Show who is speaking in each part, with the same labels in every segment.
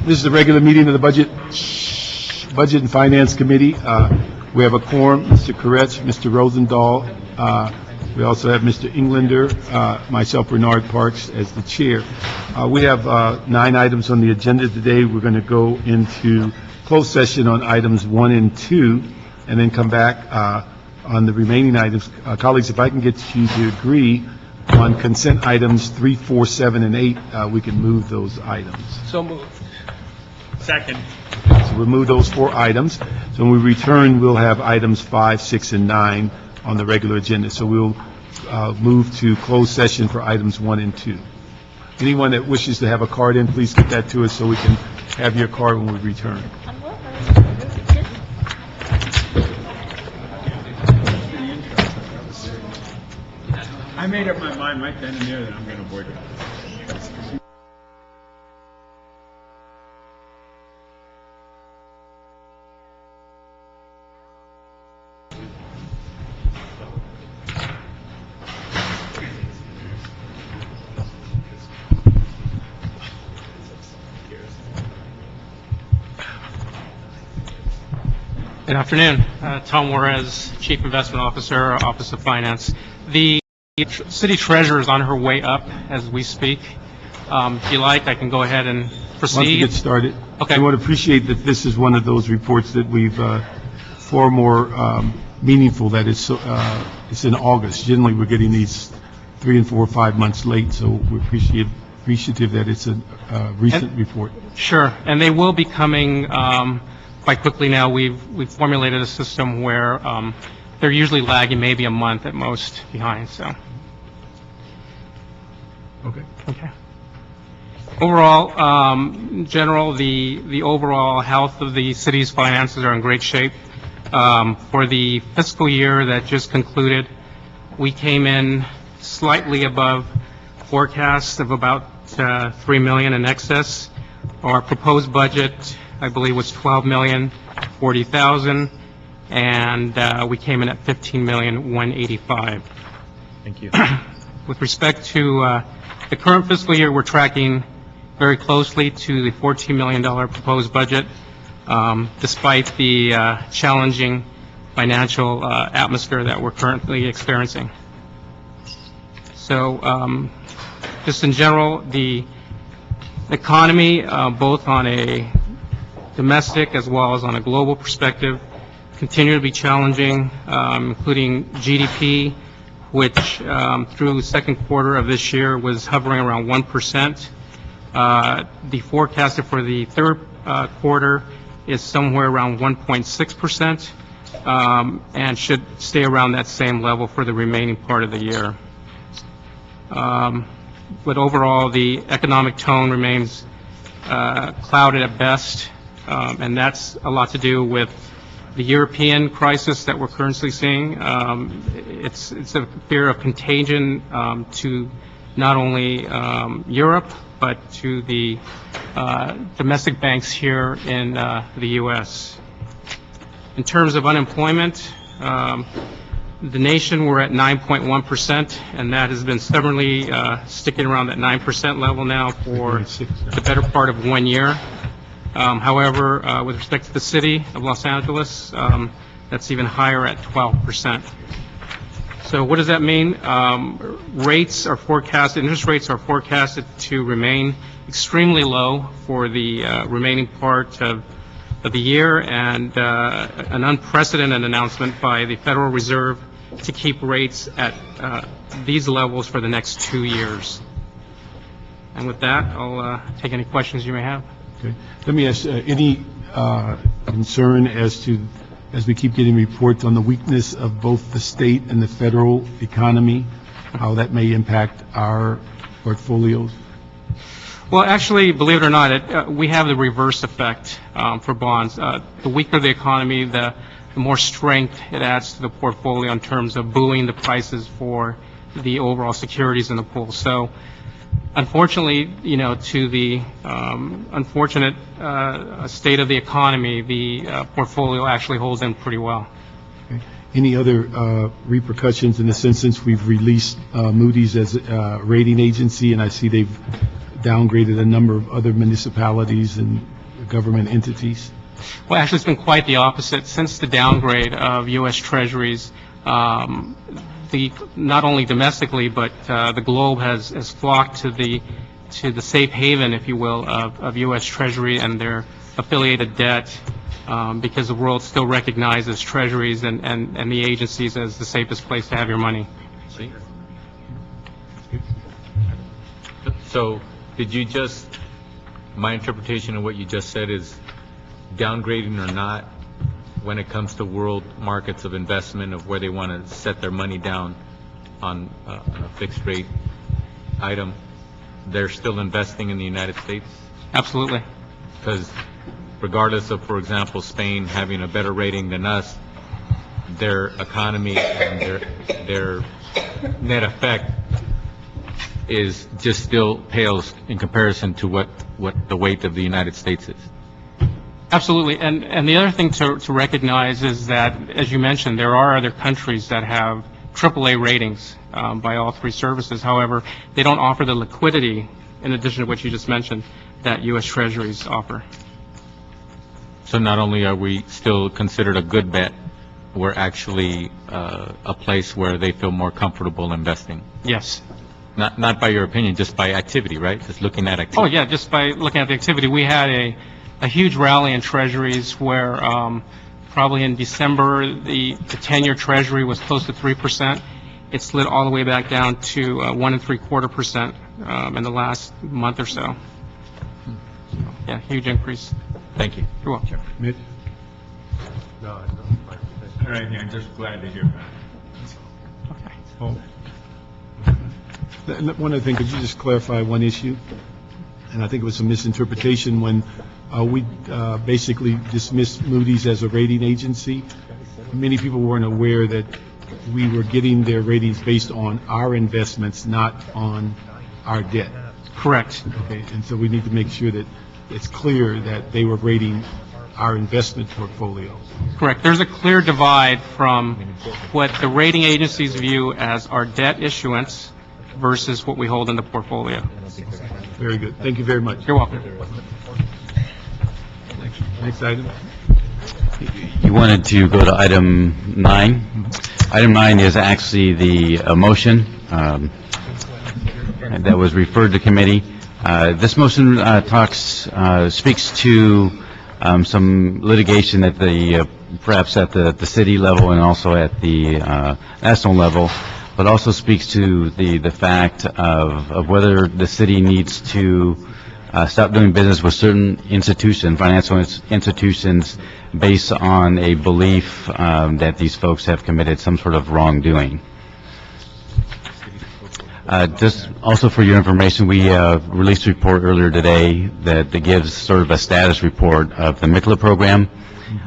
Speaker 1: This is the regular meeting of the Budget and Finance Committee. We have a quorum, Mr. Koretz, Mr. Rosendahl. We also have Mr. Englander, myself, Bernard Parks, as the chair. We have 9 items on the agenda today. We're going to go into closed session on items 1 and 2, and then come back on the remaining items. Colleagues, if I can get you to agree on consent items 3, 4, 7, and 8, we can move those items.
Speaker 2: So moved. Second.
Speaker 1: So we'll move those 4 items. So when we return, we'll have items 5, 6, and 9 on the regular agenda. So we'll move to closed session for items 1 and 2. Anyone that wishes to have a card in, please get that to us so we can have your card when we return.
Speaker 2: I made up my mind right then and there that I'm going to board it.
Speaker 3: Good afternoon. Tom Juarez, Chief Investment Officer, Office of Finance. The City Treasurer is on her way up as we speak. If you like, I can go ahead and proceed.
Speaker 1: Once we get started,
Speaker 3: Okay.
Speaker 1: I would appreciate that this is one of those reports that we've far more meaningful that it's in August. Generally, we're getting these 3 and 4 or 5 months late, so we're appreciative that it's a recent report.
Speaker 3: Sure, and they will be coming quite quickly now. We've formulated a system where they're usually lagging maybe a month at most behind. So,
Speaker 1: Okay.
Speaker 3: okay. Overall, in general, the overall health of the city's finances are in great shape. For the fiscal year that just concluded, we came in slightly above forecasts of about $3 million in excess. Our proposed budget, I believe, was $12,040,000, and we came in at $15,185,000.
Speaker 2: Thank you.
Speaker 3: With respect to the current fiscal year, we're tracking very closely to the $14 million proposed budget, despite the challenging financial atmosphere that we're currently experiencing. So, just in general, the economy, both on a domestic as well as on a global perspective, continue to be challenging, including GDP, which through the second quarter of this year was hovering around 1%. The forecasted for the third quarter is somewhere around 1.6%, and should stay around that same level for the remaining part of the year. But overall, the economic tone remains clouded at best, and that's a lot to do with the European crisis that we're currently seeing. It's a fear of contagion to not only Europe, but to the domestic banks here in the U.S. In terms of unemployment, the nation, we're at 9.1%, and that has been stubbornly sticking around that 9% level now for the better part of 1 year. However, with respect to the city of Los Angeles, that's even higher at 12%. So what does that mean? Interest rates are forecasted to remain extremely low for the remaining part of the year, and an unprecedented announcement by the Federal Reserve to keep rates at these levels for the next 2 years. And with that, I'll take any questions you may have.
Speaker 1: Okay. Let me ask, any concern as we keep getting reports on the weakness of both the state and the federal economy, how that may impact our portfolios?
Speaker 3: Well, actually, believe it or not, we have the reverse effect for bonds. The weaker the economy, the more strength it adds to the portfolio in terms of buoying the prices for the overall securities in the pool. So, unfortunately, to the unfortunate state of the economy, the portfolio actually holds in pretty well.
Speaker 1: Okay. Any other repercussions in this instance? We've released Moody's as a rating agency, and I see they've downgraded a number of other municipalities and government entities?
Speaker 3: Well, actually, it's been quite the opposite. Since the downgrade of U.S. Treasuries, not only domestically, but the globe has flocked to the safe haven, if you will, of U.S. Treasury and their affiliated debt, because the world still recognizes Treasuries and the agencies as the safest place to have your money.
Speaker 4: See? So, my interpretation of what you just said is, downgrading or not, when it comes to world markets of investment, of where they want to set their money down on a fixed rate item, they're still investing in the United States?
Speaker 3: Absolutely.
Speaker 4: Because regardless of, for example, Spain having a better rating than us, their economy and their net effect is just still pales in comparison to what the weight of the United States is.
Speaker 3: Absolutely. And the other thing to recognize is that, as you mentioned, there are other countries that have AAA ratings by all three services. However, they don't offer the liquidity, in addition to what you just mentioned, that U.S. Treasuries offer.
Speaker 4: So not only are we still considered a good bet, we're actually a place where they feel more comfortable investing.
Speaker 3: Yes.
Speaker 4: Not by your opinion, just by activity, right? Just looking at activity.
Speaker 3: Oh, yeah, just by looking at the activity. We had a huge rally in Treasuries where probably in December the 10-year Treasury was close to 3%. It slid all the way back down to 1.75% in the last month or so. Yeah, huge increase.
Speaker 4: Thank you.
Speaker 3: You're welcome.
Speaker 1: Mitch?
Speaker 2: All right, I'm just glad to hear that.
Speaker 3: Okay.
Speaker 1: One other thing, could you just clarify one issue? And I think it was a misinterpretation when we basically dismissed Moody's as a rating agency. Many people weren't aware that we were getting their ratings based on our investments, not on our debt.
Speaker 3: Correct.
Speaker 1: Okay, and so we need to make sure that it's clear that they were rating our investment portfolio.
Speaker 3: Correct. There's a clear divide from what the rating agencies view as our debt issuance versus what we hold in the portfolio.
Speaker 1: Very good. Thank you very much.
Speaker 3: You're welcome.
Speaker 1: Next item.
Speaker 5: You wanted to go to item 9. Item 9 is actually the motion that was referred to committee. This motion speaks to some litigation at perhaps at the city level and also at the national level, but also speaks to the fact of whether the city needs to stop doing business with certain institutions, financial institutions, based on a belief that these folks have committed some sort of wrongdoing. Just also for your information, we released a report earlier today that gives sort of a status report of the MICLA program.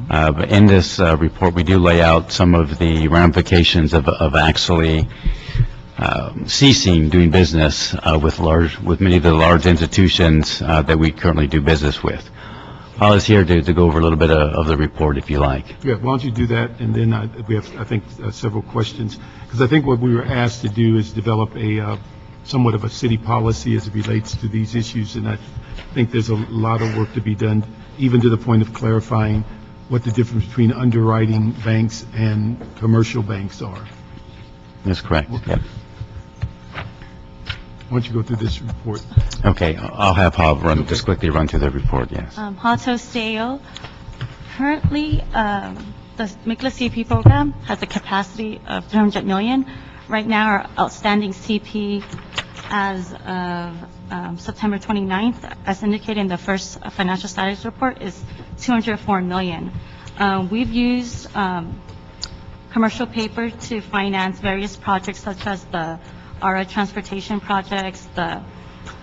Speaker 5: But in this report, we do lay out some of the ramifications of actually ceasing doing business with many of the large institutions that we currently do business with. Paul is here to go over a little bit of the report, if you like.
Speaker 1: Yeah, why don't you do that, and then we have, I think, several questions, because I think what we were asked to do is develop a somewhat of a city policy as it relates to these issues, and I think there's a lot of work to be done, even to the point of clarifying what the difference between underwriting banks and commercial banks are.
Speaker 5: That's correct.
Speaker 1: Okay.
Speaker 5: Yep.
Speaker 1: Why don't you go through this report?
Speaker 5: Okay, I'll have Paul just quickly run through the report, yes.
Speaker 6: Hato Steo. Currently, the MICLA CP program has a capacity of 300 million. Right now, our outstanding CP as of September 29th, as indicated in the first financial status report, is 204 million. We've used commercial paper to finance various projects such as the ARA transportation projects, the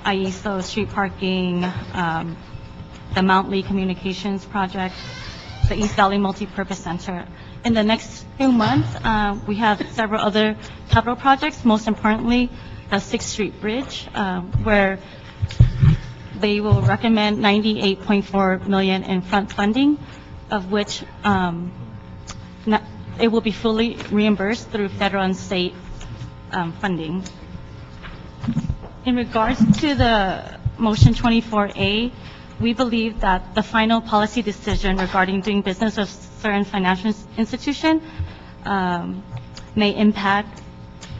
Speaker 6: IESO street parking, the Mount Lee Communications project, the East Valley Multipurpose Center. In the next few months, we have several other capital projects, most importantly, the 6th Street Bridge, where they will recommend 98.4 million in front funding, of which it will be fully reimbursed through federal and state funding. In regards to the motion 24A, we believe that the final policy decision regarding doing business with certain financial institution may impact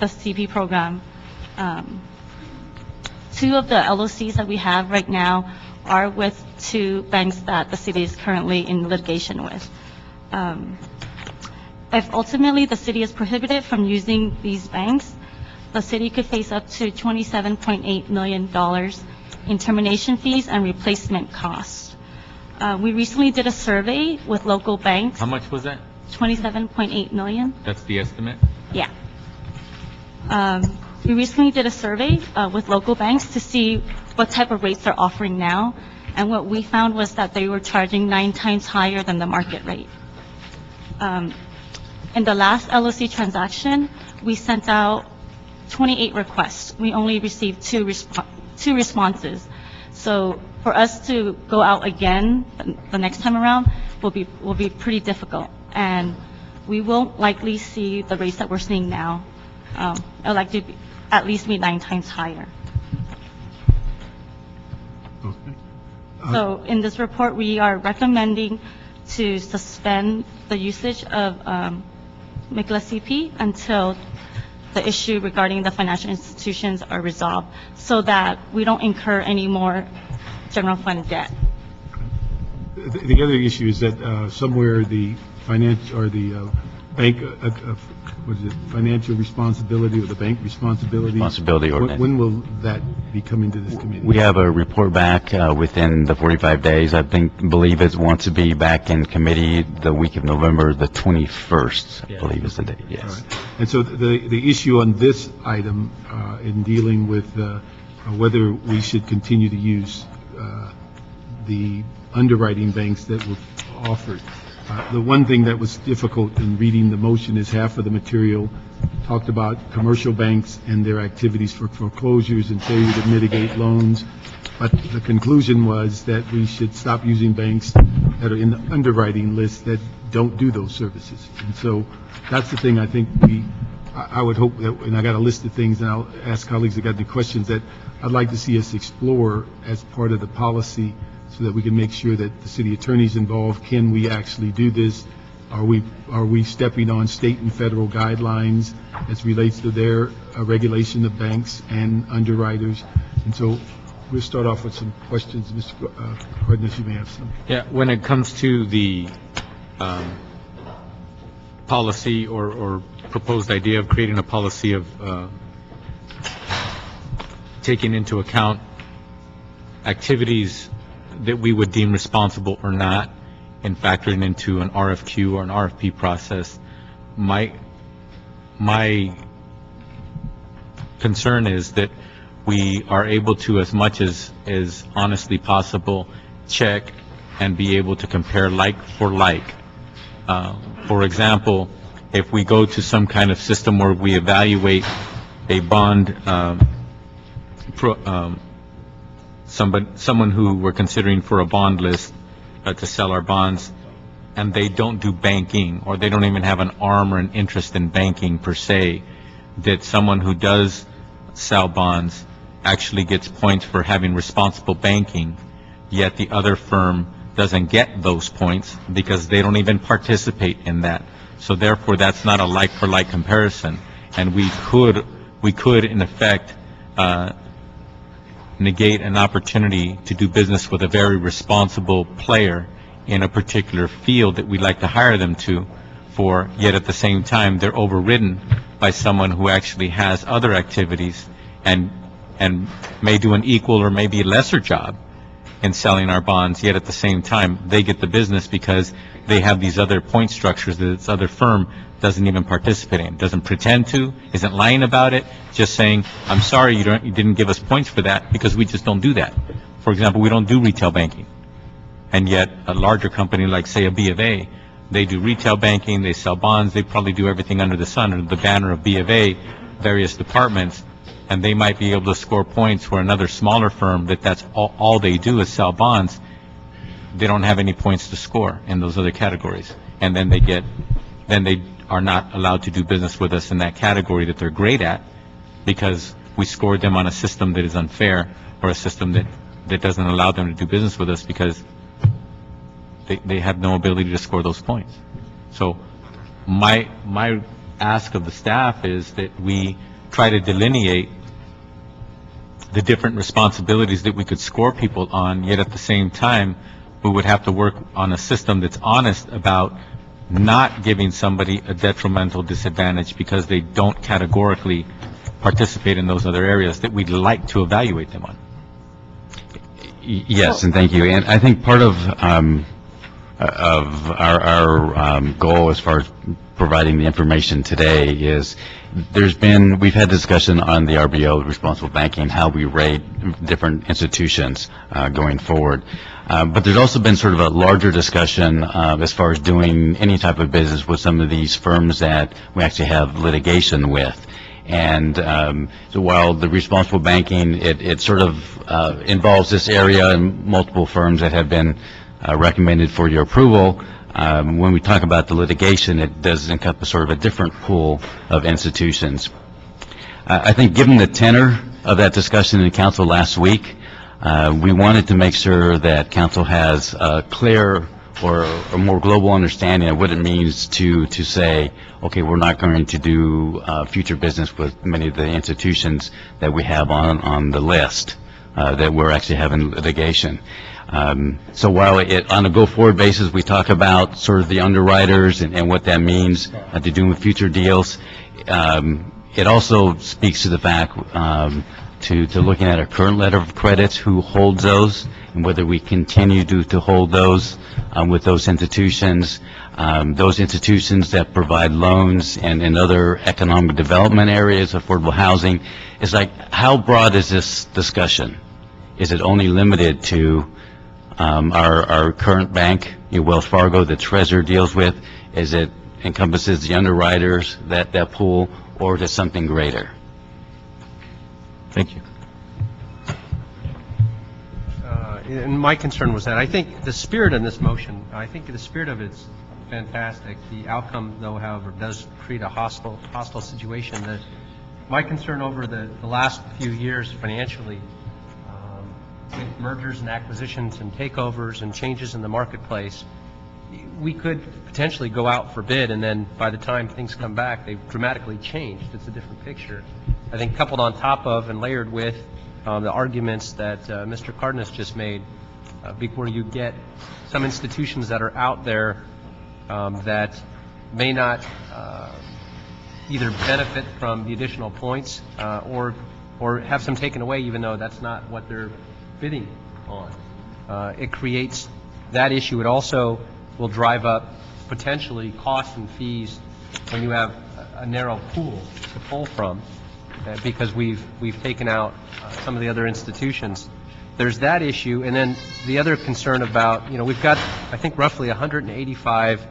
Speaker 6: the CP program. Two of the LOCs that we have right now are with two banks that the city is currently in litigation with. If ultimately the city is prohibited from using these banks, the city could face up to $27.8 million in termination fees and replacement costs. We recently did a survey with local banks.
Speaker 4: How much was that?
Speaker 6: 27.8 million.
Speaker 4: That's the estimate?
Speaker 6: Yeah. We recently did a survey with local banks to see what type of rates they're offering now, and what we found was that they were charging 9 times higher than the market rate. In the last LOC transaction, we sent out 28 requests. We only received two responses. So for us to go out again the next time around will be pretty difficult, and we won't likely see the rates that we're seeing now. I'd like to at least be 9 times higher.
Speaker 1: Okay.
Speaker 6: So in this report, we are recommending to suspend the usage of MICLA CP until the issue regarding the financial institutions are resolved, so that we don't incur any more general fund debt.
Speaker 1: The other issue is that somewhere the finance, or the bank, what is it, financial responsibility or the bank responsibility?
Speaker 5: Responsibility ordinance.
Speaker 1: When will that be coming to this committee?
Speaker 5: We have a report back within the 45 days. I believe it wants to be back in committee the week of November the 21st, I believe is the date,
Speaker 1: All
Speaker 5: yes.
Speaker 1: right. And so the issue on this item in dealing with whether we should continue to use the underwriting banks that were offered. The one thing that was difficult in reading the motion is half of the material talked about commercial banks and their activities for foreclosures and failure to mitigate loans. But the conclusion was that we should stop using banks that are in the underwriting list that don't do those services. And so that's the thing I think I would hope that, and I got a list of things, and I'll ask colleagues that got any questions, that I'd like to see us explore as part of the policy, so that we can make sure that the city attorney's involved. Can we actually do this? Are we stepping on state and federal guidelines as relates to their regulation of banks and underwriters? And so we'll start off with some questions. Mr. Cardenas, you may have some.
Speaker 4: Yeah, when it comes to the policy or proposed idea of creating a policy of taking into account activities that we would deem responsible or not, and factoring into an RFQ or an RFP process, my concern is that we are able to, as much as honestly possible, check and be able to compare like for like. For example, if we go to some kind of system where we evaluate a bond, someone who we're considering for a bond list to sell our bonds, and they don't do banking, or they don't even have an arm or an interest in banking per se, that someone who does sell bonds actually gets points for having responsible banking, yet the other firm doesn't get those points because they don't even participate in that. So therefore, that's not a like-for-like comparison, and we could in effect negate an opportunity to do business with a very responsible player in a particular field that we'd like to hire them to for, yet at the same time, they're overridden by someone who actually has other activities and may do an equal or maybe lesser job in selling our bonds, yet at the same time, they get the business because they have these other point structures that this other firm doesn't even participate in, doesn't pretend to, isn't lying about it, just saying, I'm sorry, you didn't give us points for that because we just don't do that. For example, we don't do retail banking. And yet a larger company like, say, a B of A, they do retail banking, they sell bonds, they probably do everything under the sun, under the banner of B of A, various departments, and they might be able to score points where another smaller firm that's all they do is sell bonds, they don't have any points to score in those other categories. And then they are not allowed to do business with us in that category that they're great at because we scored them on a system that is unfair or a system that that doesn't allow them to do business with us because they have no ability to score those points. So my ask of the staff is that we try to delineate the different responsibilities that we could score people on, yet at the same time, we would have to work on a system that's honest about not giving somebody a detrimental disadvantage because they don't categorically participate in those other areas that we'd like to evaluate them on.
Speaker 5: Yes, and thank you. And I think part of our goal as far as providing the information today is we've had discussion on the RBO, responsible banking, how we rate different institutions going forward. But there's also been sort of a larger discussion as far as doing any type of business with some of these firms that we actually have litigation with. And so while the responsible banking, it sort of involves this area and multiple firms that have been recommended for your approval, when we talk about the litigation, it does encompass sort of a different pool of institutions. I think given the tenor of that discussion in council last week, we wanted to make sure that council has a clear or a more global understanding of what it means to say, okay, we're not going to do future business with many of the institutions that we have on the list that we're actually having litigation. So while on a go-forward basis, we talk about sort of the underwriters and what that means to do with future deals, it also speaks to the fact to looking at our current letter of credits, who holds those, and whether we continue to hold those with those institutions that provide loans and other economic development areas, affordable housing. It's like, how broad is this discussion? Is it only limited to our current bank, Wells Fargo, that Treasurer deals with? Is it encompasses the underwriters, that pool, or is it something greater? Thank you.
Speaker 7: And my concern was that I think the spirit in this motion, I think the spirit of it's fantastic. The outcome, though, however, does create a hostile situation. My concern over the last few years financially, with mergers and acquisitions and takeovers and changes in the marketplace, we could potentially go out for bid, and then by the time things come back, they've dramatically changed. It's a different picture. I think coupled on top of and layered with the arguments that Mr. Cardenas just made, where you get some institutions that are out there that may not either benefit from the additional points or have some taken away, even though that's not what they're bidding on. It creates that issue. It also will drive up potentially costs and fees when you have a narrow pool to pull from, because we've taken out some of the other institutions. There's that issue, and then the other concern about, we've got, I think, roughly 185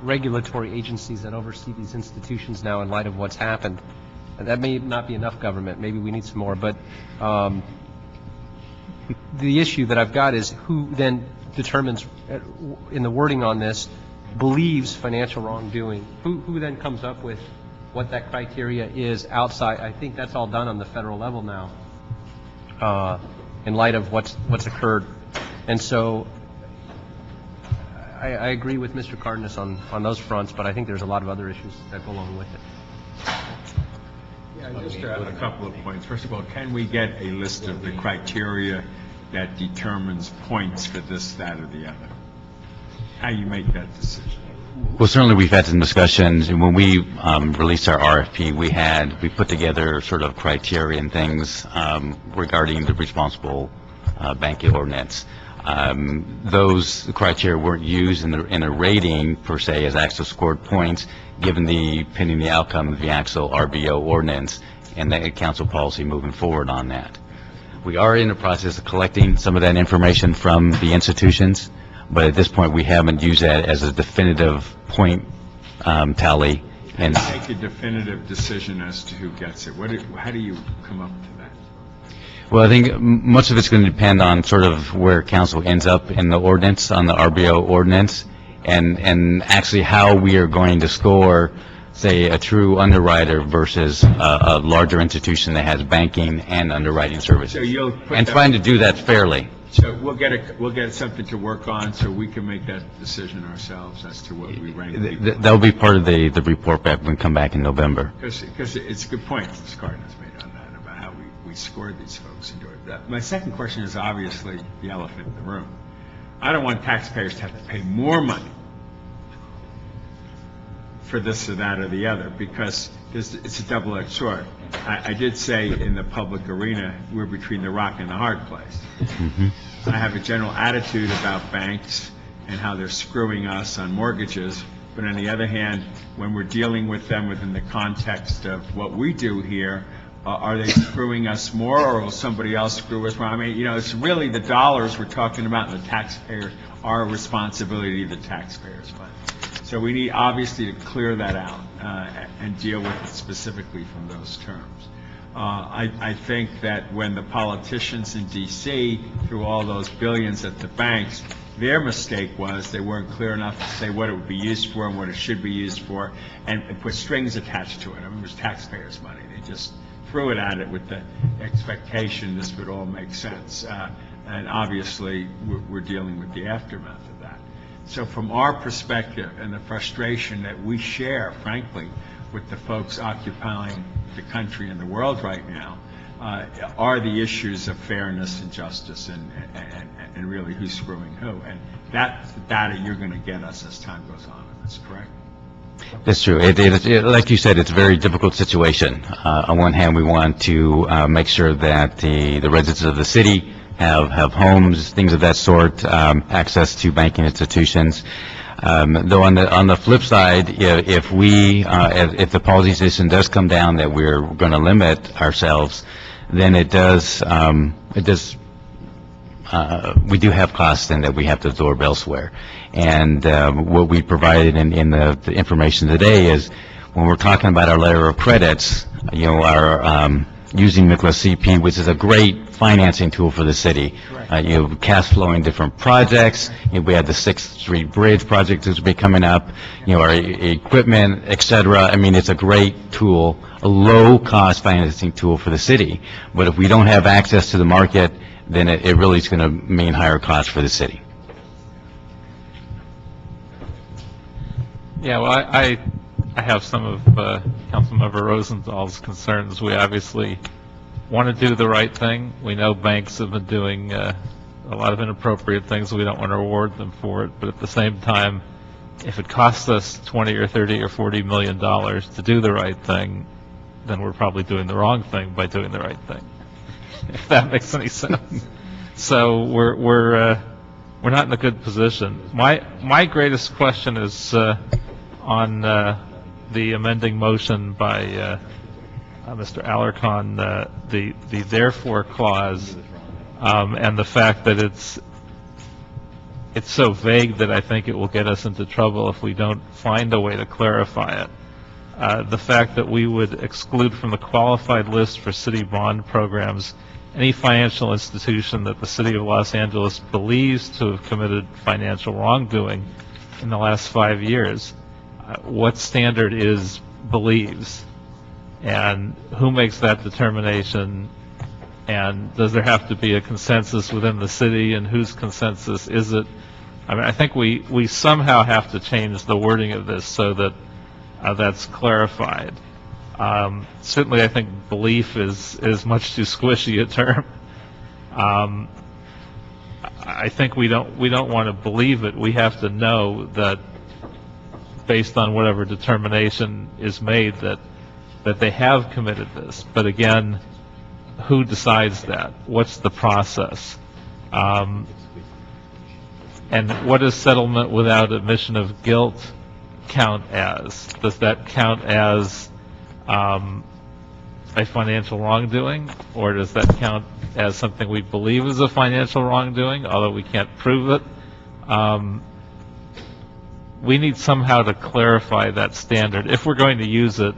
Speaker 7: regulatory agencies that oversee these institutions now in light of what's happened. And that may not be enough government. Maybe we need some more. But the issue that I've got is who then determines, in the wording on this, believes financial wrongdoing. Who then comes up with what that criteria is outside? I think that's all done on the federal level now, in light of what's occurred. And so I agree with Mr. Cardenas on those fronts, but I think there's a lot of other issues that go along with it.
Speaker 2: Yeah, just a couple of points. First of all, can we get a list of the criteria that determines points for this, that, or the other? How you make that decision?
Speaker 5: Well, certainly we've had some discussions, and when we released our RFP, we put together sort of criteria and things regarding the responsible banking ordinance. Those criteria weren't used in a rating per se as actual scored points, given pending the outcome of the actual RBO ordinance and the council policy moving forward on that. We are in the process of collecting some of that information from the institutions, but at this point we haven't used that as a definitive point tally. And
Speaker 2: make a definitive decision as to who gets it. How do you come up to that?
Speaker 5: Well, I think much of it's going to depend on sort of where council ends up in the ordinance, on the RBO ordinance, and actually how we are going to score say, a true underwriter versus a larger institution that has banking and underwriting
Speaker 2: So
Speaker 5: services.
Speaker 2: you'll put
Speaker 5: And
Speaker 2: that-
Speaker 5: trying to do that fairly.
Speaker 2: So we'll get something to work on so we can make that decision ourselves as to what we rank people.
Speaker 5: That'll be part of the report back when we come back in November.
Speaker 2: Because it's a good point Ms. Carden's made on that, about how we scored these folks into it. My second question is obviously the elephant in the room. I don't want taxpayers to have to pay more money for this or that or the other, because it's a double-edged sword. I did say in the public arena, we're between the rock and the hard place. I have a general attitude about banks and how they're screwing us on mortgages, but on the other hand, when we're dealing with them within the context of what we do here, are they screwing us more, or will somebody else screw us more? I mean, it's really the dollars we're talking about, and the taxpayer, our responsibility of the taxpayers' money. So we need, obviously, to clear that out and deal with it specifically from those terms. I think that when the politicians in D.C. threw all those billions at the banks, their mistake was they weren't clear enough to say what it would be used for and what it should be used for, and put strings attached to it. I mean, it was taxpayers' money. They just threw it at it with the expectation this would all make sense. And obviously, we're dealing with the aftermath of that. So from our perspective and the frustration that we share, frankly, with the folks occupying the country and the world right now, are the issues of fairness and justice and really who's screwing who. And that's the data you're going to get us as time goes on. That's correct.
Speaker 5: That's true. Like you said, it's a very difficult situation. On one hand, we want to make sure that the residents of the city have homes, things of that sort, access to banking institutions. Though on the flip side, if the policy decision does come down that we're going to limit ourselves, then we do have costs then that we have to absorb elsewhere. And what we provided in the information today is when we're talking about our letter of credits, our using MICLA CP, which is a great financing tool for the city. Cash flowing different projects. We have the 6th Street Bridge project that's be coming up, our equipment, et cetera. I mean, it's a great tool, a low-cost financing tool for the city. But if we don't have access to the market, then it really is going to mean higher costs for the city.
Speaker 8: Yeah, well, I have some of Councilmember Rosenthal's concerns. We obviously want to do the right thing. We know banks have been doing a lot of inappropriate things. We don't want to reward them for it. But at the same time, if it costs us $20 or $30 or $40 million to do the right thing, then we're probably doing the wrong thing by doing the right thing, if that makes any sense. So we're not in a good position. My greatest question is on the amending motion by Mr. Alarcon, the therefore clause, and the fact that it's so vague that I think it will get us into trouble if we don't find a way to clarify it. The fact that we would exclude from the qualified list for city bond programs any financial institution that the city of Los Angeles believes to have committed financial wrongdoing in the last 5 years. What standard is believes? And who makes that determination? And does there have to be a consensus within the city, and whose consensus is it? I mean, I think we somehow have to change the wording of this so that that's clarified. Certainly, I think belief is much too squishy a term. I think we don't want to believe it. We have to know that, based on whatever determination is made, that they have committed this. But again, who decides that? What's the process? And what does settlement without admission of guilt count as? Does that count as a financial wrongdoing, or does that count as something we believe is a financial wrongdoing, although we can't prove it? We need somehow to clarify that standard. If we're going to use it,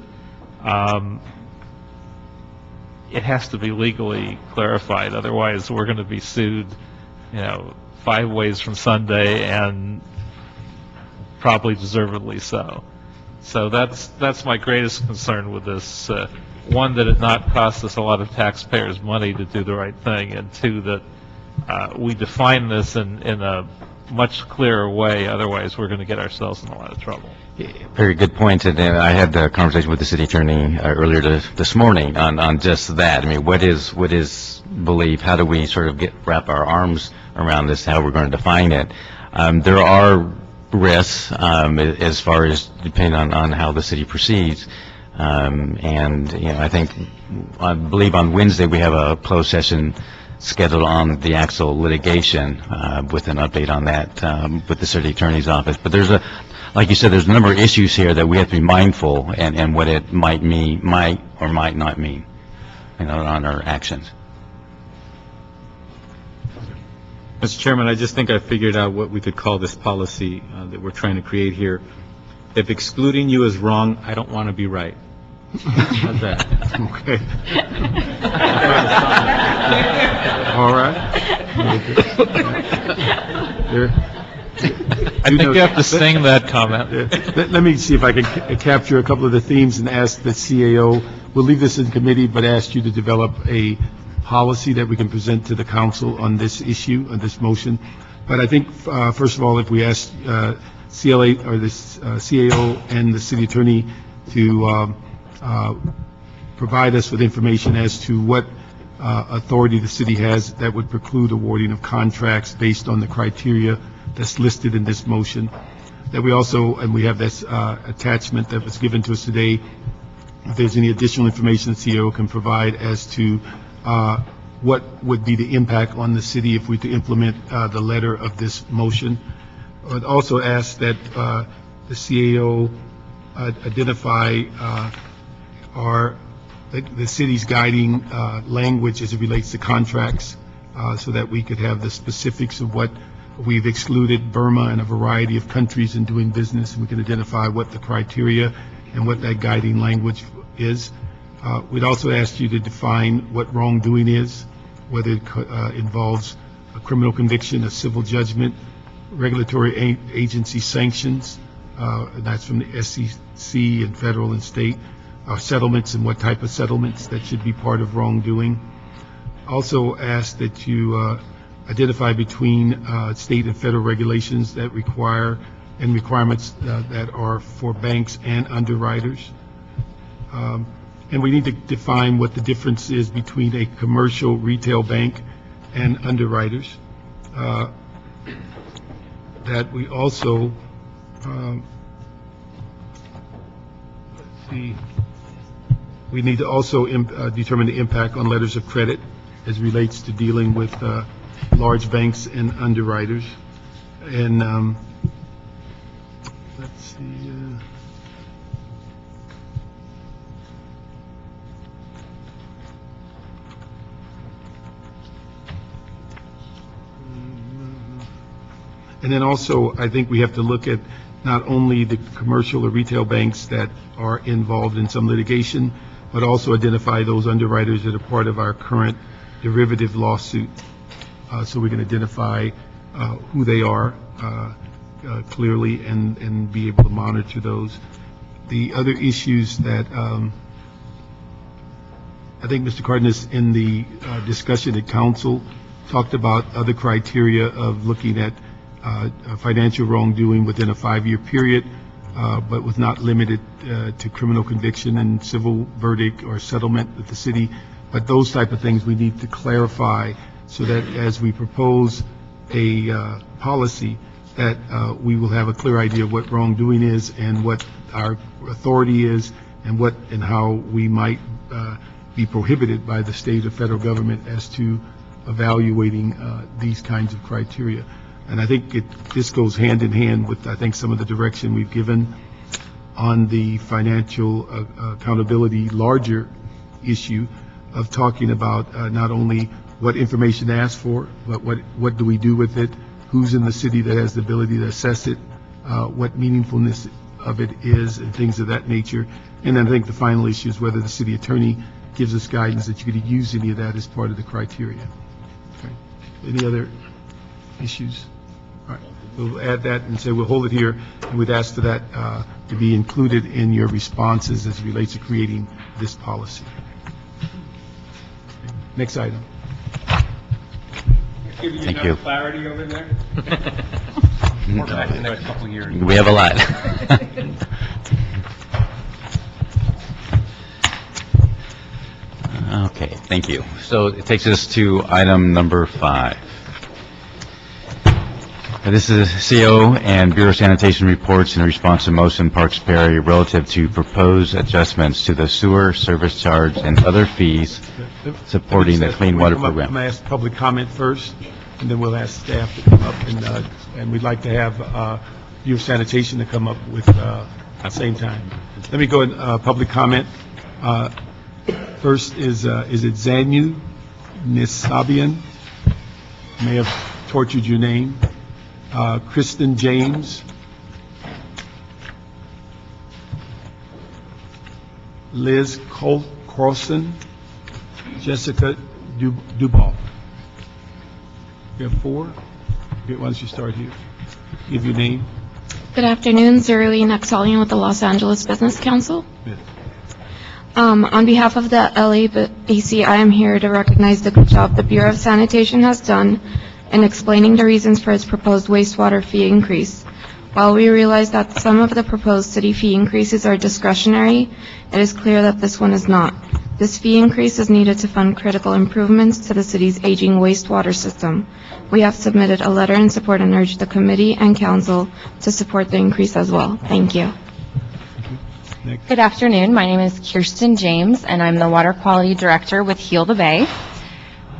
Speaker 8: it has to be legally clarified. Otherwise, we're going to be sued, 5 ways from Sunday, and probably deservedly so. So that's my greatest concern with this. One, that it not cost us a lot of taxpayers' money to do the right thing, and two, that we define this in a much clearer way, otherwise we're going to get ourselves in a lot of trouble.
Speaker 5: Very good point, and I had a conversation with the city attorney earlier this morning on just that. I mean, what is belief? How do we sort of wrap our arms around this, how we're going to define it? There are risks as far as depending on how the city proceeds. And, you know, I believe on Wednesday we have a closed session scheduled on the actual litigation with an update on that with the city attorney's office. But like you said, there's a number of issues here that we have to be mindful and what it might or might not mean, you know, on our actions.
Speaker 9: Mr. Chairman, I just think I figured out what we could call this policy that we're trying to create here. If excluding you is wrong, I don't want to be right. How's that?
Speaker 1: Okay. All right.
Speaker 8: I think you have to sing that comment.
Speaker 1: Let me see if I can capture a couple of the themes and ask the CAO. We'll leave this in committee, but ask you to develop a policy that we can present to the council on this issue, on this motion. But I think, first of all, if we ask CLA or the CAO and the city attorney to provide us with information as to what authority the city has that would preclude awarding of contracts based on the criteria that's listed in this motion. That we also, and we have this attachment that was given to us today, if there's any additional information the CAO can provide as to what would be the impact on the city if we to implement the letter of this motion. I would also ask that the CAO identify the city's guiding language as it relates to contracts, so that we could have the specifics of what we've excluded Burma and a variety of countries in doing business, and we can identify what the criteria and what that guiding language is. We'd also ask you to define what wrongdoing is, whether it involves a criminal conviction, a civil judgment, regulatory agency sanctions, that's from the SEC and federal and state, settlements and what type of settlements that should be part of wrongdoing. Also ask that you identify between state and federal regulations that require and requirements that are for banks and underwriters. And we need to define what the difference is between a commercial retail bank and underwriters. That we also, we need to also determine the impact on letters of credit as relates to dealing with large banks and underwriters. And let's see. And then also, I think we have to look at not only the commercial or retail banks that are involved in some litigation, but also identify those underwriters that are part of our current derivative lawsuit, so we can identify who they are clearly and be able to monitor those. The other issues that I think Mr. Cardenas in the discussion at council talked about other criteria of looking at financial wrongdoing within a 5-year period, but was not limited to criminal conviction and civil verdict or settlement with the city. But those type of things we need to clarify so that as we propose a policy that we will have a clear idea of what wrongdoing is and what our authority is and what and how we might be prohibited by the state or federal government as to evaluating these kinds of criteria. And I think this goes hand in hand with, I think, some of the direction we've given on the financial accountability larger issue of talking about not only what information to ask for, but what do we do with it, who's in the city that has the ability to assess it, what meaningfulness of it is, and things of that nature. And then I think the final issue is whether the city attorney gives us guidance that you could use any of that as part of the criteria. Okay. Any other issues? All right. we'll add that and say we'll hold it here, and we'd ask for that to be included in your responses as it relates to creating this policy. Next item.
Speaker 2: Giving
Speaker 5: Thank
Speaker 2: enough
Speaker 5: you.
Speaker 2: clarity over there?
Speaker 7: Or back in the next couple of years.
Speaker 5: We have a lot. Okay, thank you. So it takes us to item number 5. This is CO and Bureau of Sanitation reports in response to motion Parks Perry relative to proposed adjustments to the sewer service charge and other fees supporting the clean water
Speaker 1: I'm
Speaker 5: program.
Speaker 1: going to ask public comment first, and then we'll ask staff to come up, and we'd like to have Bureau of Sanitation to come up with at the same time. Let me go in public comment. First is it Zanu Nisabian? May have tortured your name. Kristen James. Liz Carlson. Jessica Dubal. You have 4? Okay, why don't you start here? Give your name.
Speaker 10: Good afternoon, Zerline Axalian with the Los Angeles Business Council.
Speaker 1: Yes.
Speaker 10: On behalf of the LABC, I am here to recognize the good job the Bureau of Sanitation has done in explaining the reasons for its proposed wastewater fee increase. While we realize that some of the proposed city fee increases are discretionary, it is clear that this one is not. This fee increase is needed to fund critical improvements to the city's aging wastewater system. We have submitted a letter in support and urge the committee and council to support the increase as well. Thank you.
Speaker 1: Next.
Speaker 11: Good afternoon. My name is Kirsten James, and I'm the Water Quality Director with Heal the Bay.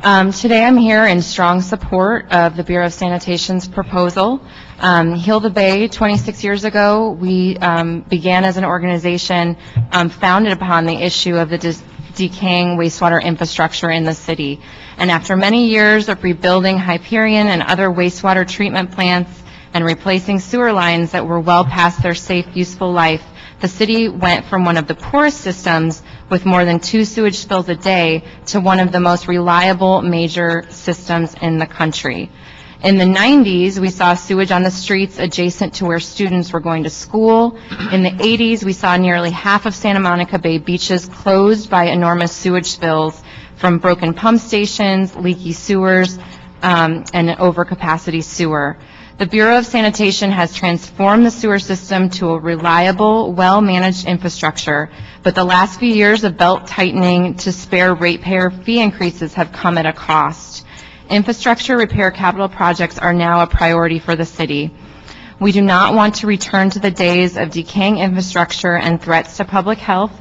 Speaker 11: Today I'm here in strong support of the Bureau of Sanitation's proposal. Heal the Bay, 26 years ago, we began as an organization founded upon the issue of the decaying wastewater infrastructure in the city. And after many years of rebuilding Hyperion and other wastewater treatment plants and replacing sewer lines that were well past their safe, useful life, the city went from one of the poorest systems with more than 2 sewage spills a day to one of the most reliable major systems in the country. In the 90s, we saw sewage on the streets adjacent to where students were going to school. In the 80s, we saw nearly half of Santa Monica Bay beaches closed by enormous sewage spills from broken pump stations, leaky sewers, and an overcapacity sewer. The Bureau of Sanitation has transformed the sewer system to a reliable, well-managed infrastructure, but the last few years of belt tightening to spare ratepayer fee increases have come at a cost. Infrastructure repair capital projects are now a priority for the city. We do not want to return to the days of decaying infrastructure and threats to public health.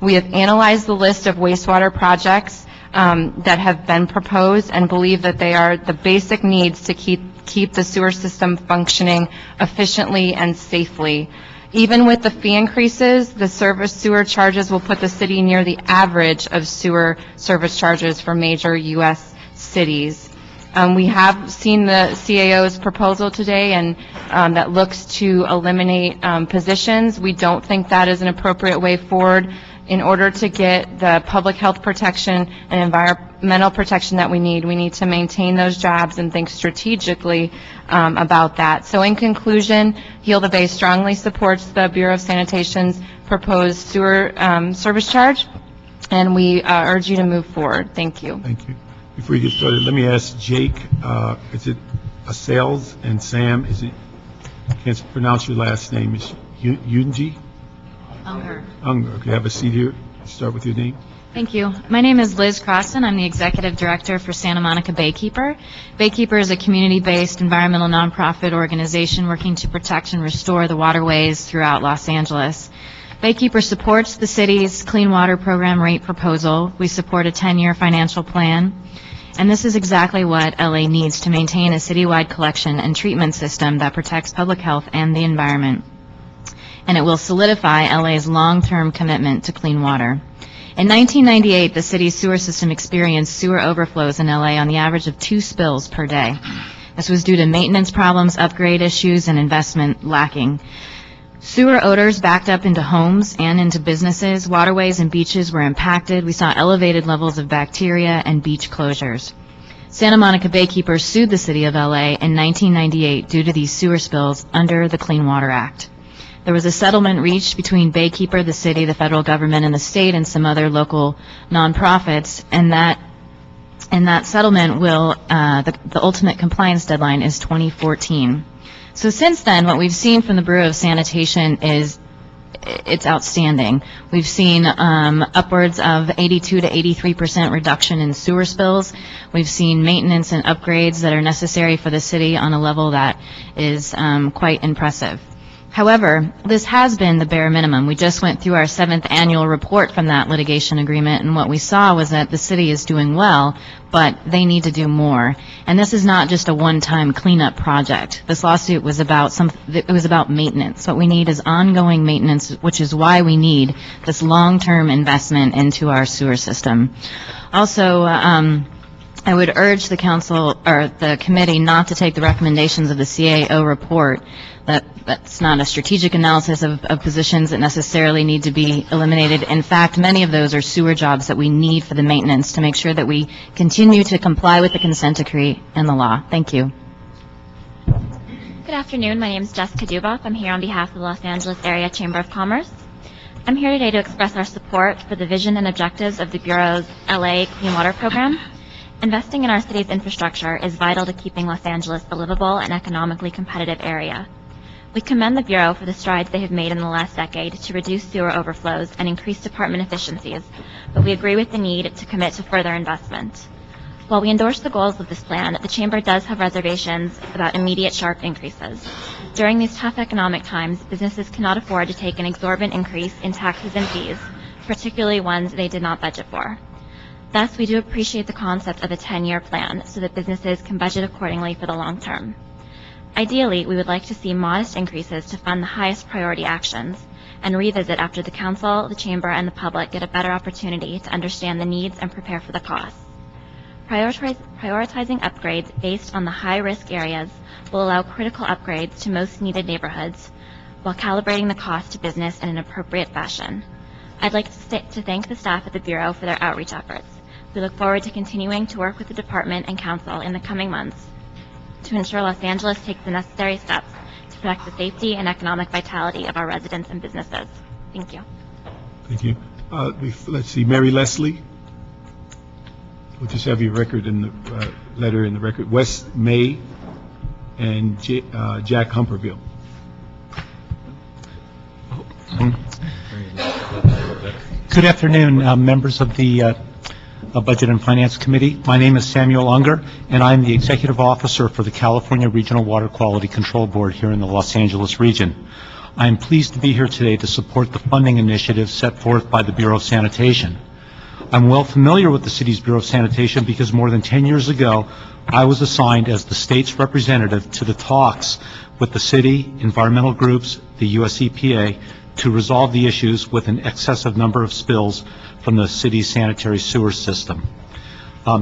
Speaker 11: We have analyzed the list of wastewater projects that have been proposed and believe that they are the basic needs to keep the sewer system functioning efficiently and safely. Even with the fee increases, the service sewer charges will put the city near the average of sewer service charges for major U.S. cities. We have seen the CAO's proposal today, and that looks to eliminate positions. We don't think that is an appropriate way forward. In order to get the public health protection and environmental protection that we need to maintain those jobs and think strategically about that. So in conclusion, Heal the Bay strongly supports the Bureau of Sanitation's proposed sewer service charge, and we urge you to move forward. Thank you.
Speaker 1: Thank you. Before you get started, let me ask Jake, is it Sales, and Sam, is it, I can't pronounce your last name, is Yunji? Unger. Okay, have a seat here. Start with your name.
Speaker 12: Thank you. My name is Liz Crossan. I'm the Executive Director for Santa Monica Baykeeper. Baykeeper is a community-based environmental nonprofit organization working to protect and restore the waterways throughout Los Angeles. Baykeeper supports the city's clean water program rate proposal. We support a 10-year financial plan. And this is exactly what LA needs to maintain a citywide collection and treatment system that protects public health and the environment. And it will solidify LA's long-term commitment to clean water. In 1998, the city's sewer system experienced sewer overflows in LA on the average of 2 spills per day. This was due to maintenance problems, upgrade issues, and investment lacking. Sewer odors backed up into homes and into businesses. Waterways and beaches were impacted. We saw elevated levels of bacteria and beach closures. Santa Monica Baykeepers sued the City of LA in 1998 due to these sewer spills under the Clean Water Act. There was a settlement reached between Baykeeper, the city, the federal government, and the state, and some other local nonprofits, and that settlement will, the ultimate compliance deadline is 2014. So since then, what we've seen from the Bureau of Sanitation is it's outstanding. We've seen upwards of 82 to 83% reduction in sewer spills. We've seen maintenance and upgrades that are necessary for the city on a level that is quite impressive. However, this has been the bare minimum. We just went through our 7th annual report from that litigation agreement, and what we saw was that the city is doing well, but they need to do more. And this is not just a one-time cleanup project. This lawsuit was about maintenance. What we need is ongoing maintenance, which is why we need this long-term investment into our sewer system. Also, I would urge the council or the committee not to take the recommendations of the CAO report. That's not a strategic analysis of positions that necessarily need to be eliminated. In fact, many of those are sewer jobs that we need for the maintenance to make sure that we continue to comply with the consent decree and the law. Thank you.
Speaker 13: Good afternoon. My name is Jessica Duboff. I'm here on behalf of the Los Angeles Area Chamber of Commerce. I'm here today to express our support for the vision and objectives of the Bureau's LA Clean Water Program. Investing in our city's infrastructure is vital to keeping Los Angeles a livable and economically competitive area. We commend the Bureau for the strides they have made in the last decade to reduce sewer overflows and increase department efficiencies, but we agree with the need to commit to further investment. While we endorse the goals of this plan, the Chamber does have reservations about immediate sharp increases. During these tough economic times, businesses cannot afford to take an exorbitant increase in taxes and fees, particularly ones they did not budget for. Thus, we do appreciate the concept of a 10-year plan so that businesses can budget accordingly for the long term. Ideally, we would like to see modest increases to fund the highest priority actions and revisit after the Council, the Chamber, and the public get a better opportunity to understand the needs and prepare for the costs. Prioritizing upgrades based on the high-risk areas will allow critical upgrades to most needed neighborhoods while calibrating the cost to business in an appropriate fashion. I'd like to thank the staff at the Bureau for their outreach efforts. We look forward to continuing to work with the Department and Council in the coming months to ensure Los Angeles takes the necessary steps to protect the safety and economic vitality of our residents and businesses. Thank you.
Speaker 1: Thank you. Let's see, Mary Leslie. We'll just have your record in the letter in the record. Wes May and Jack Humperville.
Speaker 14: Good afternoon, members of the Budget and Finance Committee. My name is Samuel Unger, and I'm the Executive Officer for the California Regional Water Quality Control Board here in the Los Angeles region. I am pleased to be here today to support the funding initiative set forth by the Bureau of Sanitation. I'm well familiar with the city's Bureau of Sanitation because more than 10 years ago, I was assigned as the state's representative to the talks with the city, environmental groups, the US EPA, to resolve the issues with an excessive number of spills from the city's sanitary sewer system.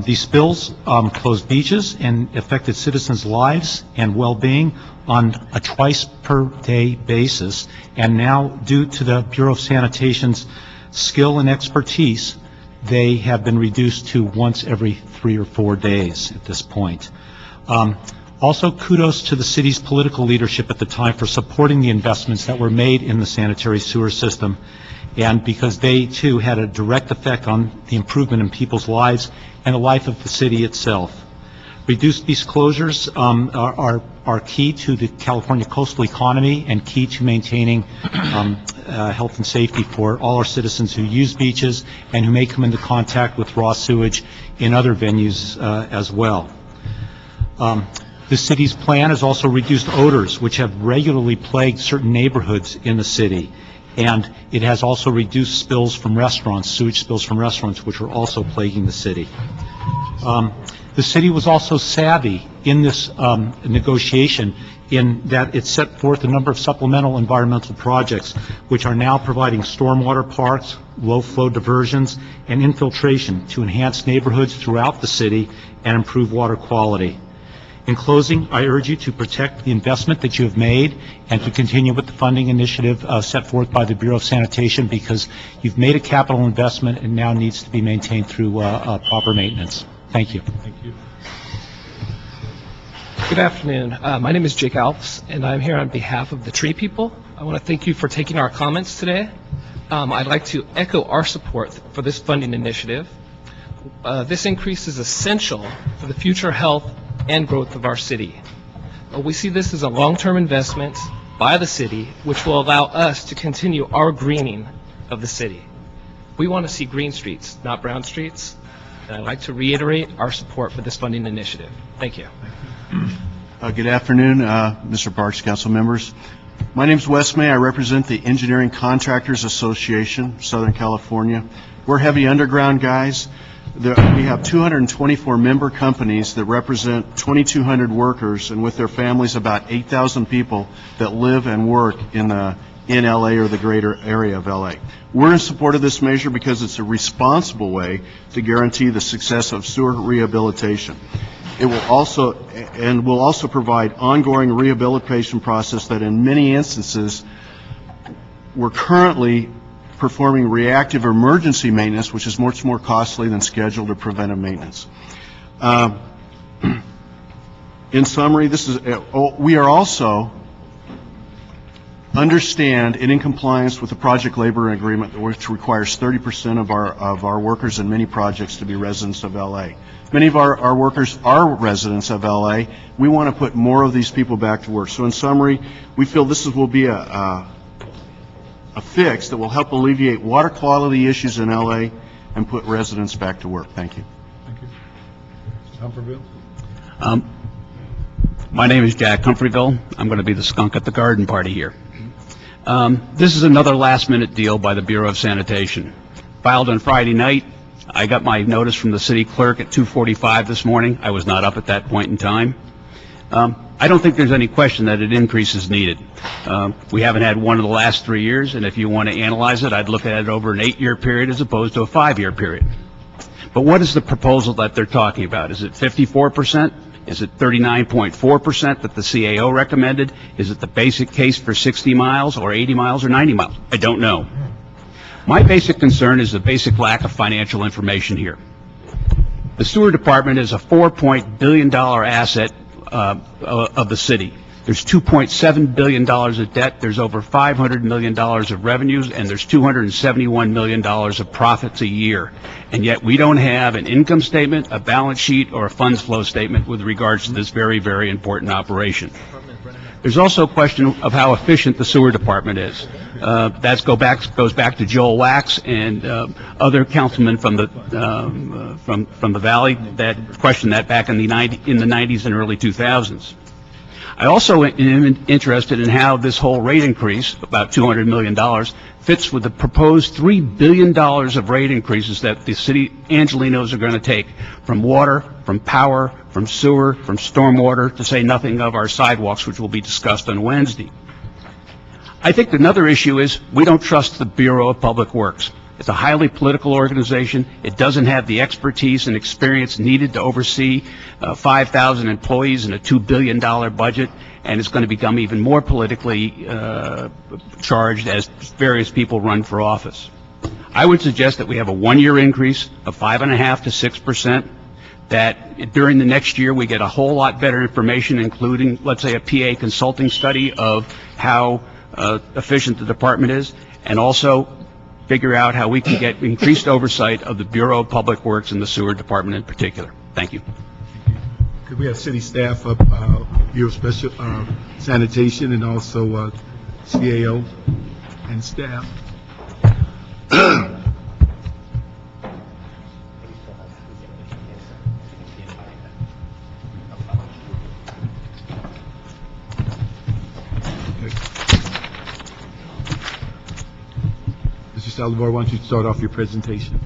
Speaker 14: These spills closed beaches and affected citizens' lives and well-being on a twice-per-day basis, and now, due to the Bureau of Sanitation's skill and expertise, they have been reduced to once every 3 or 4 days at this point. Also, kudos to the city's political leadership at the time for supporting the investments that were made in the sanitary sewer system, and because they, too, had a direct effect on the improvement in people's lives and the life of the city itself. Reduced beach closures are key to the California coastal economy and key to maintaining health and safety for all our citizens who use beaches and who may come into contact with raw sewage in other venues as well. The city's plan has also reduced odors, which have regularly plagued certain neighborhoods in the city. And it has also reduced spills from restaurants, sewage spills from restaurants, which are also plaguing the city. The city was also savvy in this negotiation in that it set forth a number of supplemental environmental projects, which are now providing stormwater parks, low-flow diversions, and infiltration to enhance neighborhoods throughout the city and improve water quality. In closing, I urge you to protect the investment that you have made and to continue with the funding initiative set forth by the Bureau of Sanitation, because you've made a capital investment and now needs to be maintained through proper maintenance. Thank Thank you.
Speaker 15: Good afternoon. My name is Jake Alps, and I'm here on behalf of the Tree People. I want to thank you for taking our comments today. I'd like to echo our support for this funding initiative. This increase is essential for the future health and growth of our city. We see this as a long-term investment by the city, which will allow us to continue our greening of the city. We want to see green streets, not brown streets, and I'd like to reiterate our support for this funding initiative. Thank you.
Speaker 16: Good afternoon, Mr. Parks, council members. My name is Wes May. I represent the Engineering Contractors Association, Southern California. We're heavy underground guys. We have 224 member companies that represent 2,200 workers, and with their families, about 8,000 people that live and work in LA or the greater area of LA. We're in support of this measure because it's a responsible way to guarantee the success of sewer rehabilitation. It will also provide ongoing rehabilitation process that in many instances we're currently performing reactive emergency maintenance, which is much more costly than scheduled or preventive maintenance. In summary, we are also understand and in compliance with the project labor agreement, which requires 30% of our workers in many projects to be residents of LA. Many of our workers are residents of LA. We want to put more of these people back to work. So in summary, we feel this will be a fix that will help alleviate water quality issues in LA and put residents back to work. Thank you.
Speaker 1: Thank you. Mr. Humperville?
Speaker 17: My name is Jack Humphreyville. I'm going to be the skunk at the garden party here. This is another last-minute deal by the Bureau of Sanitation. Filed on Friday night. I got my notice from the city clerk at 2:45 this morning. I was not up at that point in time. I don't think there's any question that an increase is needed. We haven't had one in the last 3 years, and if you want to analyze it, I'd look at it over an 8-year period as opposed to a 5-year period. But what is the proposal that they're talking about? Is it 54%? Is it 39.4% that the CAO recommended? Is it the basic case for 60 miles or 80 miles or 90 miles? I don't know. My basic concern is the basic lack of financial information here. The sewer department is a $4 billion asset of the city. There's $2.7 billion of debt, there's over $500 million of revenues, and there's $271 million of profits a year. And yet we don't have an income statement, a balance sheet, or a funds flow statement with regards to this very, very important operation. There's also a question of how efficient the sewer department is. That goes back to Joel Wax and other councilmen from the Valley that questioned that back in the 90s and early 2000s. I also am interested in how this whole rate increase, about $200 million, fits with the proposed $3 billion of rate increases that the city Angelenos are going to take from water, from power, from sewer, from stormwater, to say nothing of our sidewalks, which will be discussed on Wednesday. I think another issue is we don't trust the Bureau of Public Works. It's a highly political organization. It doesn't have the expertise and experience needed to oversee 5,000 employees and a $2 billion budget, and it's going to become even more politically charged as various people run for office. I would suggest that we have a 1-year increase of 5.5% to 6%, that during the next year we get a whole lot better information, including, let's say, a PA consulting study of how efficient the department is, and also figure out how we can get increased oversight of the Bureau of Public Works and the sewer department in particular. Thank you.
Speaker 1: Could we have city staff up, Bureau of Special Sanitation, and also CAO and staff? Mr. Saldivar, why don't you start off your presentation?